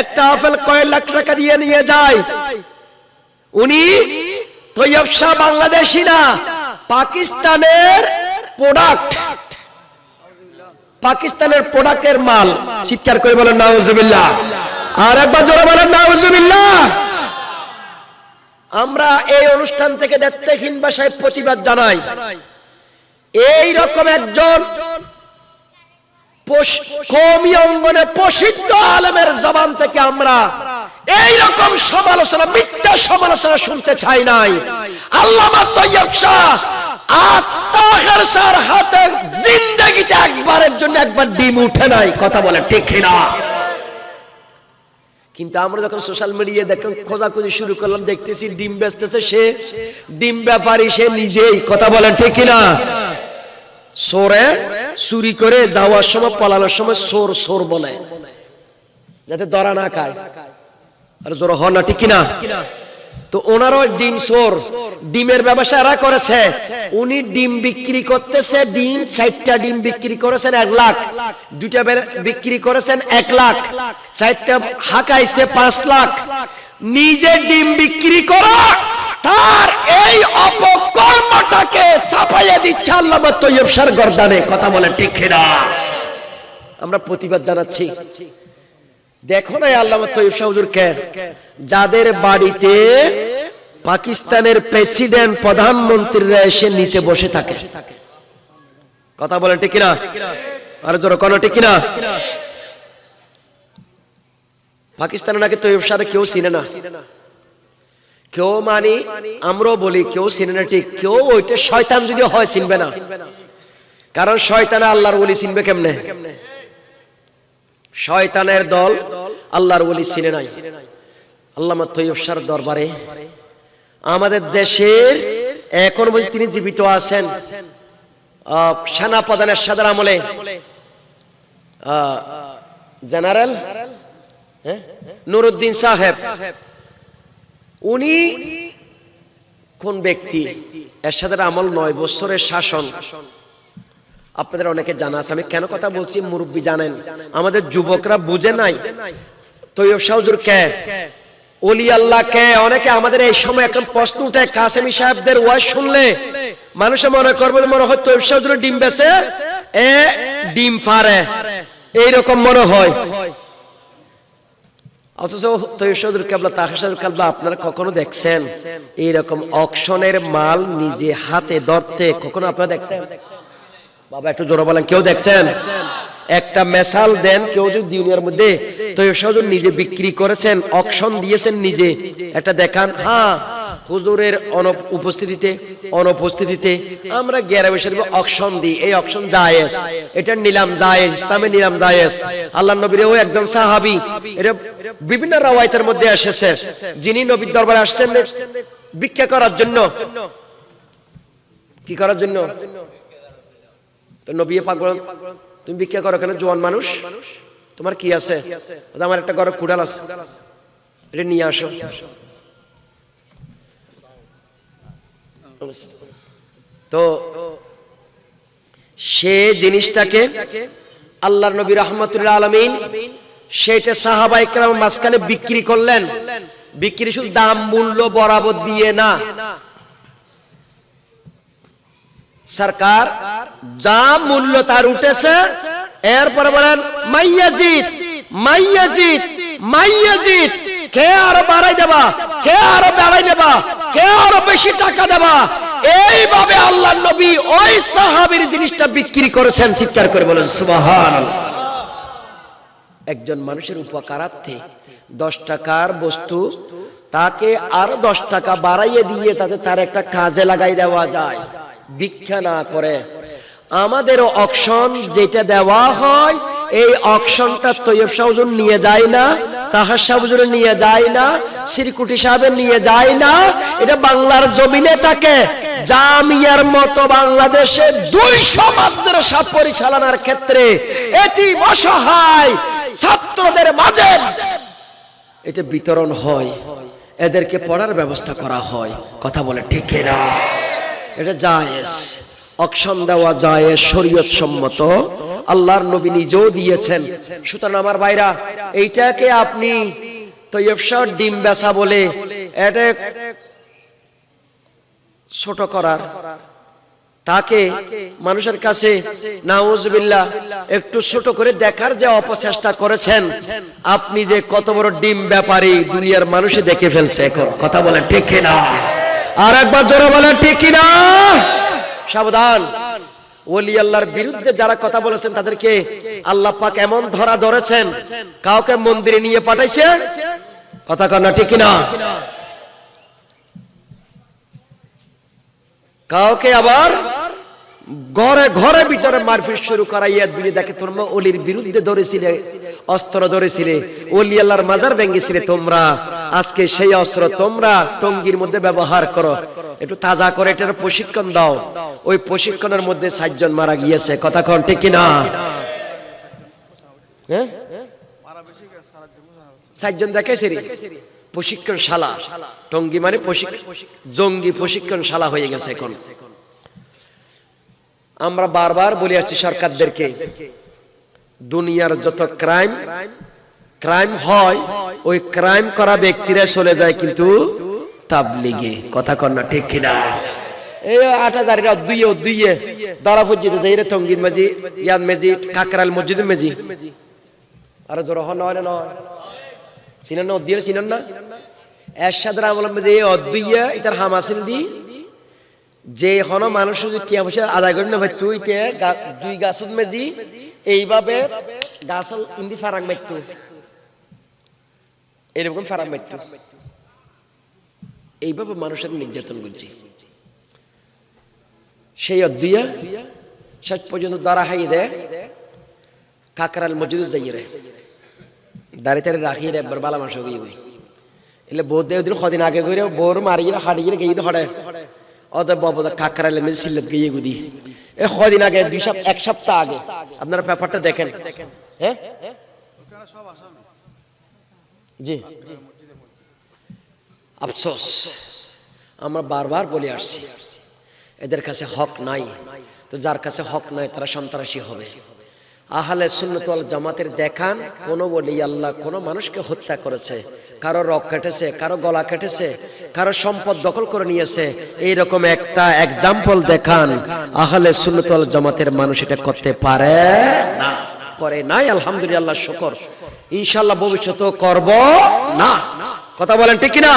একটা আপেল কয়েক লাখ টাকা দিয়ে নিয়ে যায়। উনি তৈয়ব শাহ বাংলাদেশি না, পাকিস্তানের প্রোডাক্ট, পাকিস্তানের প্রোডাক্টের মাল। চিৎকার করে বলেন নাউজুবিল্লাহ, আর একবার জোরে বলেন নাউজুবিল্লাহ। আমরা এই অনুষ্ঠান থেকে দেখতেহীন ভাষায় প্রতিবাদ জানাই। এই রকম একজন কওমি অঙ্গনে প্রসিদ্ধ আলেমের জবান থেকে আমরা এইরকম সমালোচনা, মিথ্যা সমালোচনা শুনতে চাই নাই। আল্লামা তৈয়ব শাহ আস্তাগফির শাহর হাতে জিন্দেগিতে একবারের জন্য একবার ডিম উঠে নাই। কথা বলে ঠিক না? কিন্তু আমরা যখন সোশ্যাল মিডিয়ায় দেখেন খোঁজাখুঁজি শুরু করলাম, দেখতেছি ডিম বেচতেছে সে, ডিম ব্যাপারী সে নিজেই। কথা বলেন ঠিক না? সোরে চুরি করে যাওয়ার সময়, পলানোর সময় সোর সোর বলে, যাতে ধরা না খায়। আর জোর হ না ঠিক না? তো ওনারও ডিম সোর, ডিমের ব্যবসা এরা করেছে। উনি ডিম বিক্রি করতেছে, ডিম 4টা ডিম বিক্রি করেছেন 1 লাখ, 2টা বিক্রি করেছেন 1 লাখ, 4টা হাঁকাইছে 5 লাখ। নিজে ডিম বিক্রি করা, তার এই অপকর্মটাকে ছাপাইয়া দিচ্ছে আল্লামা তৈয়ব শাহর গর্দানে। কথা বলে ঠিক না? আমরা প্রতিবাদ জানাচ্ছি। দেখো না আল্লামা তৈয়ব শাহ হুজুরকে, যাদের বাড়িতে পাকিস্তানের প্রেসিডেন্ট, প্রধানমন্ত্রীরা এসে নিচে বসে থাকে। কথা বলেন ঠিক না? আর জোরে কোন ঠিক না? পাকিস্তানে নাকি তৈয়ব শাহ কেউ চিনে না, কেউ মানি আমরাও বলি কেউ চিনে না। ঠিক, কেউ ওইটা শয়তান যদি হয় চিনবে না, কারণ শয়তানে আল্লাহর ওলি চিনবে কেমনে? শয়তানের দল আল্লাহর ওলি চিনে নাই। আল্লামা তৈয়ব শাহর দরবারে আমাদের দেশের এখন পর্যন্ত তিনি জীবিত আছেন। সেনা প্রধান এরশাদের আমলে জেনারেল নুরুদ্দিন সাহেব, উনি কোন ব্যক্তি? এরশাদের আমল 9 বছরের শাসন। আপনাদের অনেকে জানা আছে, আমি কেন কথা বলছি মুরব্বী জানেন, আমাদের যুবকরা বুঝে নাই তৈয়ব শাহ হুজুর কে, ওলি আল্লাহ কে। অনেকে আমাদের এই সময় এখন প্রশ্ন উঠে, কাসেমি সাহেবদের ওয়াজ শুনলে মানুষে মনে করবে মনে হয় তৈয়ব শাহ হুজুর ডিম বেচে, এ ডিম ফারে, এইরকম মনে হয়। অথচ তৈয়ব শাহ হুজুর কেবলা, তাহের শাহ হুজুর কেবলা আপনারা কখনো দেখছেন এইরকম অকশনের মাল নিজে হাতে ধরতে? কখনো আপনারা দেখছেন? বাবা একটু জোরে বলেন, কেউ দেখছেন? একটা মেসাল দেন কেউ যদি দুনিয়ার মধ্যে তৈয়ব শাহ হুজুর নিজে বিক্রি করেছেন, অকশন দিয়েছেন নিজে, একটা দেখান। হ্যাঁ, হুজুরের অনুপস্থিতিতে আমরা গ্যারামে শরীফে অকশন দিই, এই অকশন জায়েজ, এটা নিলাম জায়েজ, ইসলামে নিলাম জায়েজ। আল্লাহর নবীর ও একজন সাহাবী, এটা বিভিন্ন রাওয়ায়াতের মধ্যে এসেছে, যিনি নবীর দরবারে আসছেন ভিক্ষা করার জন্য। কি করার জন্য? তো নবী পাক বলেন, তুমি ভিক্ষা করো কেন? জোয়ান মানুষ, তোমার কি আছে? আমার একটা ঘরে কুড়াল আছে, এটা নিয়ে আসো। তো সে জিনিসটাকে আল্লাহর নবী রাহমাতুল্লাহ আলামিন সেটা সাহাবায়ে কেরাম মাঝখানে বিক্রি করলেন। বিক্রি শুধু দাম মূল্য বরাবর দিয়ে না, সরকার যা মূল্য তার উঠেছে, এরপরে বলেন মাইয়াজিদ মাইয়াজিদ মাইয়াজিদ, কে আরো বাড়াই দেবা, কে আরো বাড়াই নেবা, কে আরো বেশি টাকা দেবা। এইভাবে আল্লাহর নবী ওই সাহাবীর জিনিসটা বিক্রি করেছেন। চিৎকার করে বলেন সুবহানাল্লাহ। একজন মানুষের উপকারার্থে 10 টাকার বস্তু তাকে আরো 10 টাকা বাড়াইয়ে দিয়ে তাতে তার একটা কাজে লাগাই দেওয়া যায়, ভিক্ষা না করে। আমাদেরও অকশন যেটা দেওয়া হয়, এই অকশনটা তৈয়ব শাহ হুজুর নিয়ে যায় না, তাহার শাহ হুজুর নিয়ে যায় না, শ্রীকুটি সাহেব নিয়ে যায় না। এটা বাংলার জমিনে থাকে। জামিয়ার মতো বাংলাদেশে 200 মাদ্রাসা পরিচালনার ক্ষেত্রে এটি অসহায় ছাত্রদের মাঝে এটা বিতরণ হয়, এদেরকে পড়ার ব্যবস্থা করা হয়। কথা বলে ঠিক না? এটা জায়েজ, অকশন দেওয়া জায়েজ, শরীয়ত সম্মত, আল্লাহর নবী নিজেও দিয়েছেন। সুতরাং আমার ভাইরা, এইটাকে আপনি তৈয়ব শাহর ডিম বেচা বলে এটা ছোট করার, তাকে মানুষের কাছে নাউজুবিল্লাহ একটু ছোট করে দেখার যে অপচেষ্টা করেছেন, আপনি যে কত বড় ডিম ব্যাপারী দুনিয়ার মানুষে দেখে ফেলছে এখন। কথা বলেন ঠিক না? আর একবার জোরে বলেন ঠিক না? সাবধান, ওলি আল্লাহর বিরুদ্ধে যারা কথা বলেছেন তাদেরকে আল্লাহ পাক এমন ধরা ধরেছেন, কাউকে মন্দিরে নিয়ে পাঠাইছে, কথা কন না ঠিক কিনা? কাউকে আবার ঘরে ঘরে ভিতরে মারপিট শুরু করাইয়া দিলে, দেখে তোমরা ওলির বিরুদ্ধে ধরেছিলে, অস্ত্র ধরেছিলে, ওলি আল্লাহর মাজার ভেঙেছিলে, তোমরা আজকে সেই অস্ত্র তোমরা টঙ্গির মধ্যে ব্যবহার করো। একটু তাজা করে এটার প্রশিক্ষণ দাও। ওই প্রশিক্ষণের মধ্যে 7 জন মারা গিয়েছে। কথা কন ঠিক কিনা? হ্যাঁ, 7 জন দেখেছে প্রশিক্ষণশালা। টঙ্গি মানে জঙ্গি প্রশিক্ষণশালা হয়ে গেছে এখন। আমরা বারবার বলে আসছি সরকারদেরকে, দুনিয়ার যত ক্রাইম হয়, ওই ক্রাইম করা ব্যক্তিরা চলে যায় কিন্তু তাবলিগে। কথা কন না ঠিক কিনা? এই 8000 দুইয়ে দারা মসজিদে যাই রে, টঙ্গির মাঝি, ইয়াদ মেজি, কাকরাল মসজিদ মেজি, আর জোর নয় না চিনেন না? অদ্দিয়ে চিনেন না? এরশাদের আমল মেজি অদ্দিয়া ইতার হামাসিল দি যে হন মানুষ যদি টিয়া পয়সা আদায় করি না ভাই, তুই কে 2 গাছত মেজি এইভাবে গাছল ইন্দি ফারাং মাইতু, এরকম ফারাং মাইতু, এইভাবে মানুষের নির্যাতন করছি। সেই অদ্দিয়া শেষ পর্যন্ত দ্বারা হাইয়ে দেয় কাকরাল মসজিদ যাই রে, দাঁড়িয়ে তাড়ি রাখিয়ে রে একবার বালা মাস গিয়ে এলে বোধ দেয় দিন কদিন আগে করে বোর মারিয়ে হারিয়ে গিয়ে হড়ে অতএব বাবা কাকরালে মেয়ে সিলেট গিয়ে গুদি এ কদিন আগে 1 সপ্তাহ আগে। আপনারা ব্যাপারটা দেখেন। হ্যাঁ জি, আফসোস আমরা বারবার বলে আসছি, এদের কাছে হক নাই। তো যার কাছে হক নাই তারা সন্ত্রাসী হবে। আহলে সুন্নাত ওয়াল জামাতের দেখান কোন ওলি আল্লাহ কোন মানুষকে হত্যা করেছে, কারো রক কেটেছে, কারো গলা কেটেছে, কারো সম্পদ দখল করে নিয়েছে, এইরকম একটা এক্সাম্পল দেখান। আহলে সুন্নাত ওয়াল জামাতের মানুষ এটা করতে পারে না, করে নাই। আলহামদুলিল্লাহ, শুকর। ইনশাআল্লাহ ভবিষ্যতেও করব না। কথা বলেন ঠিক কিনা?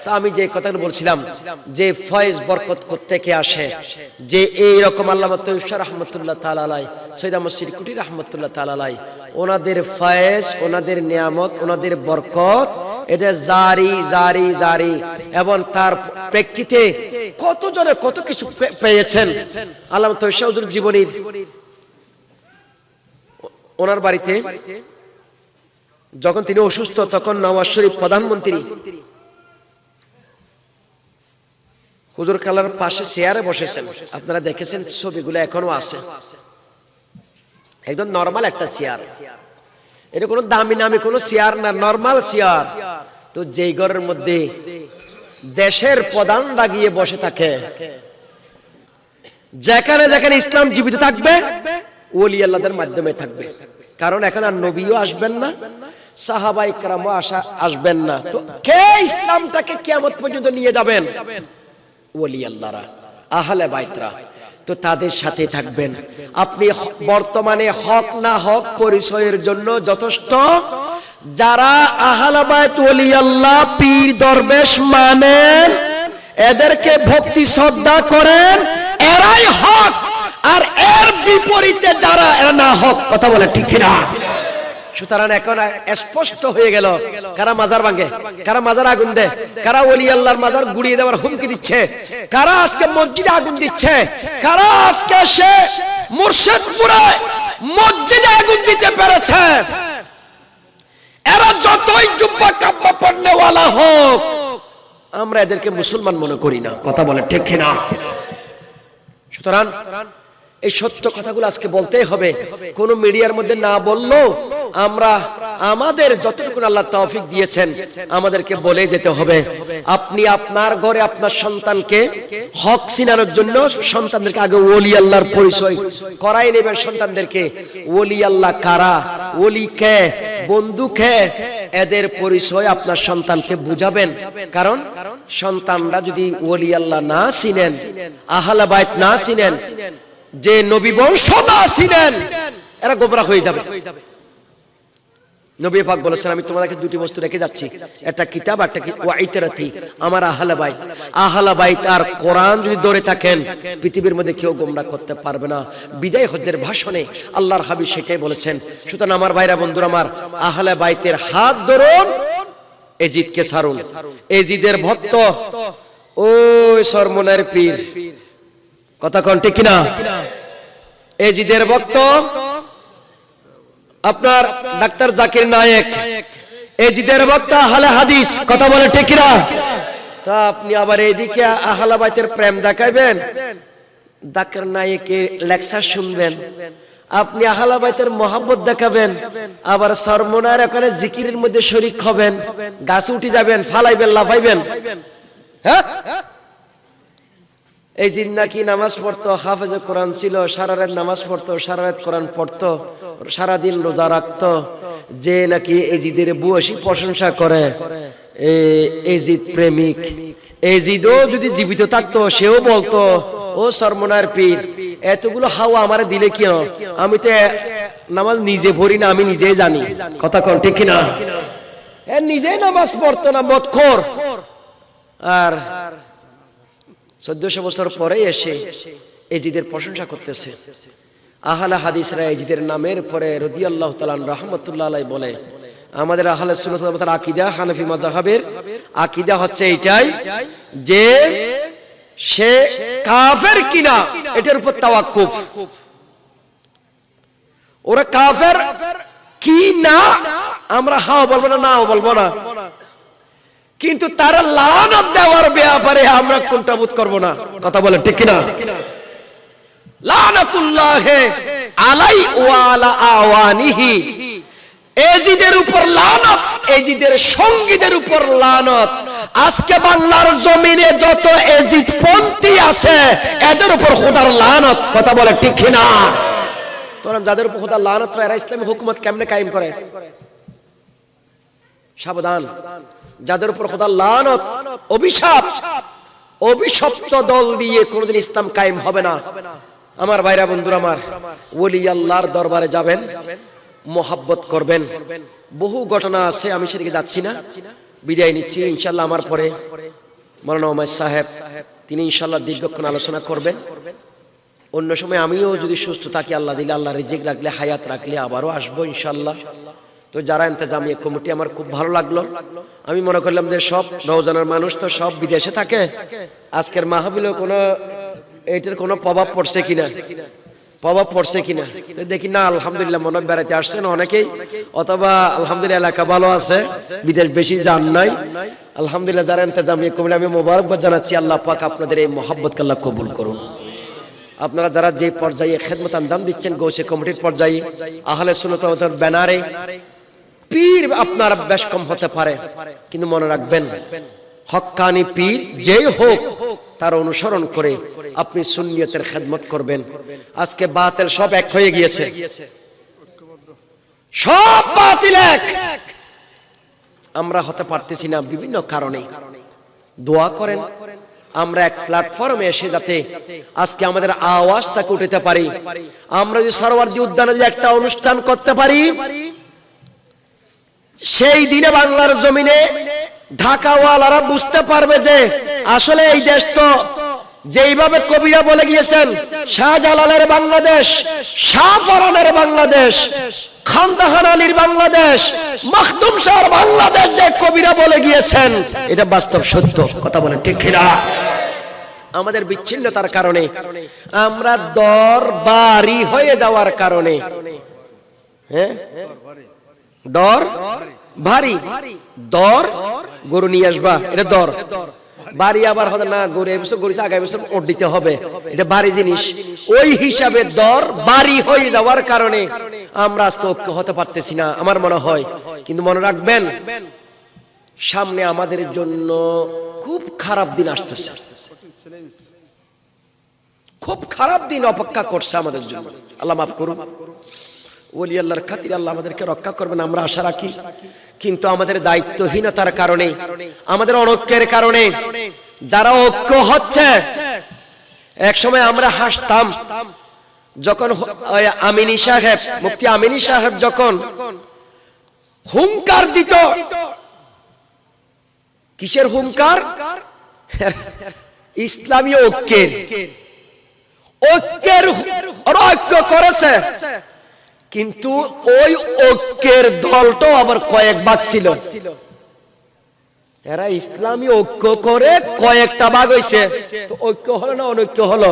তা আমি যে কথাগুলো বলছিলাম যে ফয়েজ বরকত কোত্থেকে আসে, যে এইরকম আল্লামা তৈয়ব শাহ রাহমাতুল্লাহ তাআলা আলাইহি, সৈয়দ আহমদ সিরকুটি রাহমাতুল্লাহ তাআলা আলাইহি, ওনাদের ফয়েজ, ওনাদের নিয়ামত, ওনাদের বরকত এটা জারি জারি জারি, এবং তার প্রেক্ষিতে কত জনে কত কিছু পেয়েছেন। আল্লামা তৈয়ব শাহ হুজুর জীবনীর ওনার বাড়িতে যখন তিনি অসুস্থ, তখন নওয়াজ শরীফ প্রধানমন্ত্রী হুজুর কালার পাশে চেয়ারে বসেছেন। আপনারা দেখেছেন ছবিগুলো, এখনো আছে। একদম নরমাল একটা চেয়ার, এটা কোনো দামি নামি কোনো চেয়ার না, নরমাল চেয়ার। তো যেই ঘরের মধ্যে দেশের প্রধানরা গিয়ে বসে থাকে, যেখানে যেখানে ইসলাম জীবিত থাকবে ওলি আল্লাহদের মাধ্যমে থাকবে। কারণ এখন আর নবীও আসবেন না, সাহাবায়ে কেরামও আসবেন না। তো কে ইসলামটাকে কিয়ামত পর্যন্ত নিয়ে যাবেন? ওলি আল্লাহরা, আহলে বাইতরা। তো তাদের সাথে থাকবেন। আপনি বর্তমানে হক না হক পরিচয়ের জন্য যথেষ্ট। যারা আহলে বাইত, ওলি আল্লাহ, পীর দরবেশ মানেন, এদেরকে ভক্তি শ্রদ্ধা করেন, এরাই হক। আর এর বিপরীতে যারা, এরা না হক। কথা বলে ঠিক কিনা? সুতরাং এখন স্পষ্ট হয়ে গেল কারা মাজার ভাঙে, কারা মাজার আগুন দেয়, কারা ওলি আল্লাহর মাজার গুড়িয়ে দেওয়ার হুমকি দিচ্ছে, কারা আজকে মসজিদে আগুন দিচ্ছে, কারা আজকে সে মুর্শিদপুরে মসজিদে আগুন দিতে পেরেছে। এরা যতই জুব্বা কাব্বা পড়নেওয়ালা হোক, আমরা এদেরকে মুসলমান মনে করি না। কথা বলে ঠিক কিনা? সুতরাং এই সত্য কথাগুলো আজকে বলতেই হবে। কোন মিডিয়ার মধ্যে না বললেও আমরা আমাদের যতটুকু আল্লাহ তৌফিক দিয়েছেন আমাদেরকে বলে যেতে হবে। আপনি আপনার ঘরে আপনার সন্তানকে হক চিনানোর জন্য সন্তানদেরকে আগে ওলি আল্লাহর পরিচয় করাই নেবেন। সন্তানদেরকে ওলি আল্লাহ কারা, ওলি কে, বন্ধু কে, এদের পরিচয় আপনার সন্তানকে বুঝাবেন। কারণ সন্তানরা যদি ওলি আল্লাহ না চিনেন, আহলে বাইত না চিনেন, যে নবী বংশ না চিনেন, এরা গোমরাহ হয়ে যাবে। নবী পাক বলেছেন, আমি তোমাদেরকে দুটি বস্তু রেখে যাচ্ছি, একটা কিতাব, একটা কি ওয়াইতরাতি, আমার আহলে বাইত। আহলে বাইত আর কোরআন যদি ধরে থাকেন, পৃথিবীর মধ্যে কেউ গোমরাহ করতে পারবে না। বিদায় হজ্জের ভাষণে আল্লাহর হাবিব সেটাই বলেছেন। সুতরাং আমার ভাইরা, বন্ধুরা আমার, আহলে বাইতের হাত ধরুন, এজিদকে ছাড়ুন। এজিদের ভক্ত ওই সরমনের পীর, কথা কোন ঠিক কিনা? এজিদের ভক্ত আপনার ডাক্তার জাকির নায়েক, এজিদের ভক্ত আহলে হাদিস, কথা বলে ঠিক কিনা? তা আপনি আবার এইদিকে আহলে বাইতের প্রেম দেখাইবেন, জাকির নায়েকের লেকচার শুনবেন, আপনি আহলে বাইতের মহব্বত দেখাবেন, আবার সরমনার ওখানে জিকিরের মধ্যে শরীক হবেন, গাছে উঠে যাবেন, ফালাইবেন, লাফাইবেন। হ্যাঁ, এই জিন নাকি নামাজ পড়তো, হাফেজে কোরআন ছিল, সারা রাত নামাজ পড়তো, সারা রাত কোরআন পড়তো, সারাদিন রোজা রাখতো, যে নাকি এজিদের বুয়াশি প্রশংসা করে, এজিদ প্রেমিক। এজিদও যদি জীবিত থাকতো সেও বলতো, ও সরমনার পীর, এতগুলো হাওয়া আমারে দিলে কি, আমি তো নামাজ নিজে পড়ি না, আমি নিজেই জানি, কথা কোন ঠিক কিনা? নিজেই নামাজ পড়তো না, মদখোর। আর 1400 বছর পরে এসে এজিদের প্রশংসা করতেছে। আহলে হাদিসরা এজিদের নামের পরে রাদিয়াল্লাহু তাআলা রাহমাতুল্লাহ আলাইহি বলে, আমাদের আহলে সুন্নাত ওয়াল জামাতের আকীদা, হানাফি মাযহাবের আকীদা হচ্ছে এইটাই যে সে কাফের কিনা এটার উপর তাওয়াক্কুফ। ওরা কাফের কি না আমরা হাও বলবো না, নাও বলবো না, কিন্তু তারা লানত দেওয়ার ব্যাপারে আমরা কোনটা বোধ করব না, কথা বলে ঠিক কিনা? লানাতুল্লাহ আলাই ওয়া আলা আওয়ানিহি, এজিদের উপর লানত, এজিদের সঙ্গীদের উপর লানত। আজকে বাংলার জমিনে যত এজিদ পন্থী আছে এদের উপর খোদার লানত, কথা বলে ঠিক কিনা? তোরা যাদের উপর খোদার লানত, এরা ইসলামী হুকুমত কেমনে কায়েম করে? সাবধান, যাদের উপর খোদার লানত, অভিশাপ, অভিশপ্ত দল দিয়ে কোনোদিন ইসলাম কায়েম হবে না। আমার ভাইরা বন্ধুরা, আমার ওলি আল্লাহর দরবারে যাবেন, মোহাব্বত করবেন, বহু ঘটনা আছে, আমি সেদিকে যাচ্ছি না, বিদায় নিচ্ছি। ইনশাল্লাহ আমার পরে মাওলানা ওমর সাহেব, তিনি ইনশাল্লাহ দীর্ঘক্ষণ আলোচনা করবেন। অন্য সময় আমিও যদি সুস্থ থাকি, আল্লাহ দিলে, আল্লাহ রিজিক রাখলে, হায়াত রাখলে আবারও আসবো ইনশাল্লাহ। তো যারা ইন্তজামিয়া কমিটি, আমার খুব ভালো লাগলো। আমি মনে করলাম যে সব রওজানের মানুষ তো সব বিদেশে থাকে, আজকের মাহফিলে কোনো এইটার কোনো প্রভাব পড়ছে কিনা, প্রভাব পড়ছে কিনা, তো দেখি না, আলহামদুলিল্লাহ মনে বেড়াতে আসছেন অনেকেই, অথবা আলহামদুলিল্লাহ এলাকা ভালো আছে, বিদেশ বেশি যান নাই, আলহামদুলিল্লাহ। যারা ইন্তজামিয়া কমিটি, আমি মোবারকবাদ জানাচ্ছি, আল্লাহ পাক আপনাদের এই মহব্বতকে আল্লাহ কবুল করুন। আপনারা যারা যে পর্যায়ে খেদমত আঞ্জাম দিচ্ছেন, গৌসে কমিটির পর্যায়ে, আহলে সুন্নাত ওয়াল জামাতের ব্যানারে, পীর আপনার বেশ কম হতে পারে, কিন্তু মনে রাখবেন, হক্কানি পীর যেই হোক তার অনুসরণ করে আপনি সুন্নিয়তের খেদমত করবেন। আজকে বাতিল সব এক হয়ে গিয়েছে, সব বাতিল এক, আমরা হতে পারতেছি না বিভিন্ন কারণে। দোয়া করেন আমরা এক প্ল্যাটফর্মে এসে যাতে আজকে আমাদের আওয়াজটাকে উঠাতে পারি। আমরা যদি সরওয়ার্দী উদ্যানে যে একটা অনুষ্ঠান করতে পারি, সেই দিনে বাংলার জমিনে ঢাকাওয়ালারা বুঝতে পারবে যে আসলে এই দেশ তো যেইভাবে কবিরা বলে গিয়েছেন, শাহজালালের বাংলাদেশ, শাহফরানের বাংলাদেশ, খানদাহান আলীর বাংলাদেশ, মখদুম শাহর বাংলাদেশ, যে কবিরা বলে গিয়েছেন এটা বাস্তব সত্য, কথা বলেন ঠিক কিনা? আমাদের বিচ্ছিন্নতার কারণে, আমরা দরবারি হয়ে যাওয়ার কারণে, হ্যাঁ, দর ভারী, দর গরু নিয়ে আসবা, এটা দর বাড়ি, আবার হবে না গরু এবছর গরু আগামী বছর ওট দিতে হবে, এটা ভারী জিনিস। ওই হিসাবে দর ভারী হয়ে যাওয়ার কারণে আমরা আজকে ঐক্য হতে পারতেছি না, আমার মনে হয়। কিন্তু মনে রাখবেন, সামনে আমাদের জন্য খুব খারাপ দিন আসতেছে, খুব খারাপ দিন অপেক্ষা করছে আমাদের জন্য। আল্লাহ মাফ করুন, ওলি আল্লাহর খাতিরে আল্লাহ আমাদেরকে রক্ষা করবেন, আমরা আশা রাখি। কিন্তু আমাদের দায়িত্বহীনতার কারণে, আমাদের অনৈক্যের কারণে, যারা ঐক্য হচ্ছে, এক সময় আমরা হাসতাম যখন আমিনী সাহেব, মুফতি আমিনী সাহেব যখন হুঙ্কার দিত, কিসের হুঙ্কার? ইসলামী ঐক্যের, ঐক্যের ঐক্য করেছে, কিন্তু ওই ঐক্যের দলটাও আবার কয়েক ভাগ ছিল। এরা ইসলামী ঐক্য করে কয়েকটা ভাগ হইছে, তো ঐক্য হলো না অনৈক্য হলো?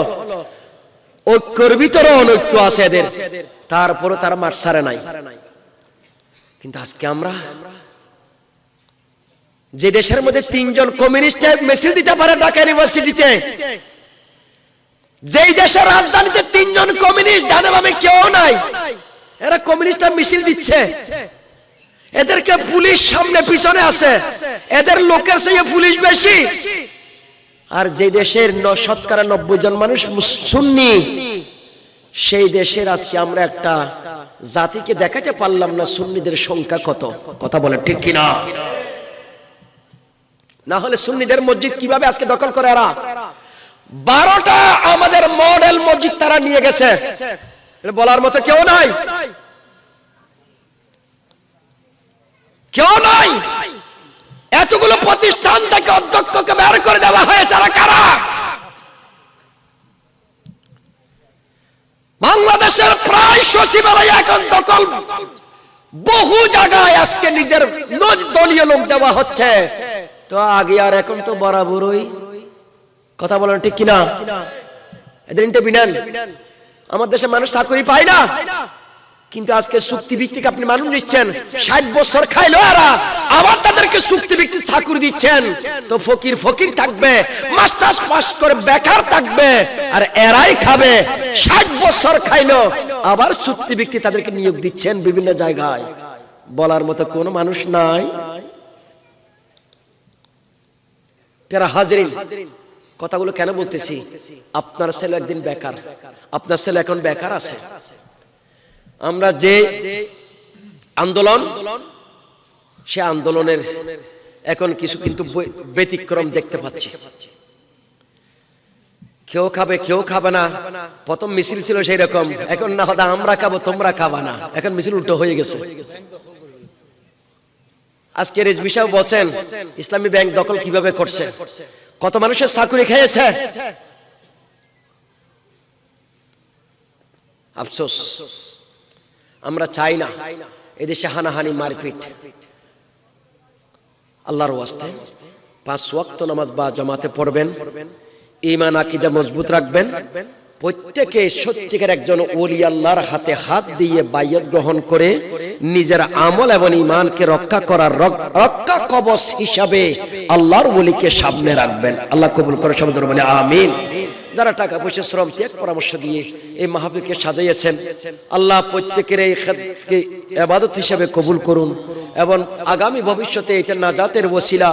ঐক্যর ভিতরে অনৈক্য আছে এদের, তারপরে তারা মাঠ ছাড়ে নাই। কিন্তু আজকে আমরা যে দেশের মধ্যে 3 জন কমিউনিস্ট মিছিল দিতে পারে ঢাকা ইউনিভার্সিটিতে, যেই দেশের রাজধানীতে 3 জন কমিউনিস্ট, ডানে বামে কেউ নাই, এরা কমিউনিস্টরা মিছিল দিচ্ছে, এদেরকে পুলিশ সামনে পিছনে আছে, এদের লোকের চেয়ে পুলিশ বেশি। আর যে দেশের 90% জন মানুষ সুন্নি, সেই দেশের আজকে আমরা একটা জাতিকে দেখাতে পারলাম না সুন্নিদের সংখ্যা কত। কথা বলে ঠিক কিনা? না হলে সুন্নিদের মসজিদ কিভাবে আজকে দখল করে এরা? 12টা আমাদের মডেল মসজিদ তারা নিয়ে গেছে, বলার মতো কেউ নাই, কেউ নাই। এতগুলো প্রতিষ্ঠান থেকে অধ্যক্ষকে বের করে দেওয়া হয়েছে, এরা কারা? বাংলাদেশের প্রায় সচিবালয় এখন দখল, বহু জায়গায় আজকে নিজের দলীয় লোক দেওয়া হচ্ছে। তো আগে আর এখন তো বরাবরই, কথা বলেন ঠিক কিনা? এদের ইন্টারভিউ, আমার দেশে মানুষ চাকরি পায় না, কিন্তু আজকে চুক্তিভিত্তিক আপনি মানুষ নিচ্ছেন, 60 বছর খাইলো এরা, আবার তাদেরকে চুক্তিভিত্তিক চাকরি দিচ্ছেন। তো ফকির ফকির থাকবে, মাস্টার্স পাস করে বেকার থাকবে, আর এরাই খাবে। 60 বছর খাইলো, আবার চুক্তিভিত্তিক তাদেরকে নিয়োগ দিচ্ছেন বিভিন্ন জায়গায়। বলার মতো কোনো মানুষ নাই। প্যারা হাজরিন, কথাগুলো কেন বলতেছি? আপনার ছেলে একদিন বেকার, আপনার ছেলে এখন বেকার আছে। আমরা যে আন্দোলন, সে আন্দোলনের এখন কিছু কিন্তু ব্যতিক্রম দেখতে পাচ্ছি। কেউ খাবে কেউ খাবে না। প্রথম মিছিল ছিল সেই রকম, এখন না হয়তো আমরা খাবো তোমরা খাবা না, এখন মিছিল উল্টো হয়ে গেছে। আজকে রেজভি সাহেব বলছেন ইসলামী ব্যাংক দখল কিভাবে করছে, কত মানুষের চাকরি খেয়েছে। আফসোস, আমরা চাই না এদেশে হানাহানি মারপিট। আল্লাহর ওয়াস্তে 5 ওয়াক্ত নামাজ বা জামাতে পড়বেন, ঈমান আকীদা মজবুত রাখবেন, প্রত্যেকে সত্যিকার একজন ওলি আল্লাহর হাতে হাত দিয়ে বাইয়াত গ্রহণ করে নিজের আমল এবং ঈমানকে রক্ষা করার রক্ষা কবচ হিসাবে আল্লাহর ওলিকে সামনে রাখবেন। আল্লাহ কবুল করে, সবাই বলে আমিন। যারা টাকা পয়সা শ্রম ত্যাগ পরামর্শ দিয়ে এই মাহফিলকে সাজাইয়েছেন, আল্লাহ প্রত্যেকের এই ইবাদত হিসেবে কবুল করুন এবং আগামী ভবিষ্যতে এটা নাজাতের ওসিলা,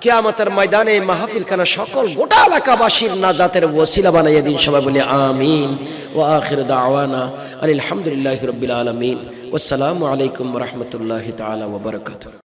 কিয়ামতের ময়দানে মাহফিল খানা সকল গোটা এলাকাবাসীর নাজাতের ওসিলা বানাইয়ে দিন। সবাই বলি আমিন। ওয়া আখিরু দাওয়ানা আলহামদুলিল্লাহি রাব্বিল আলামিন। ওয়াসসালামু আলাইকুম ওয়া রাহমাতুল্লাহি তাআলা ওয়া বারাকাতুহু।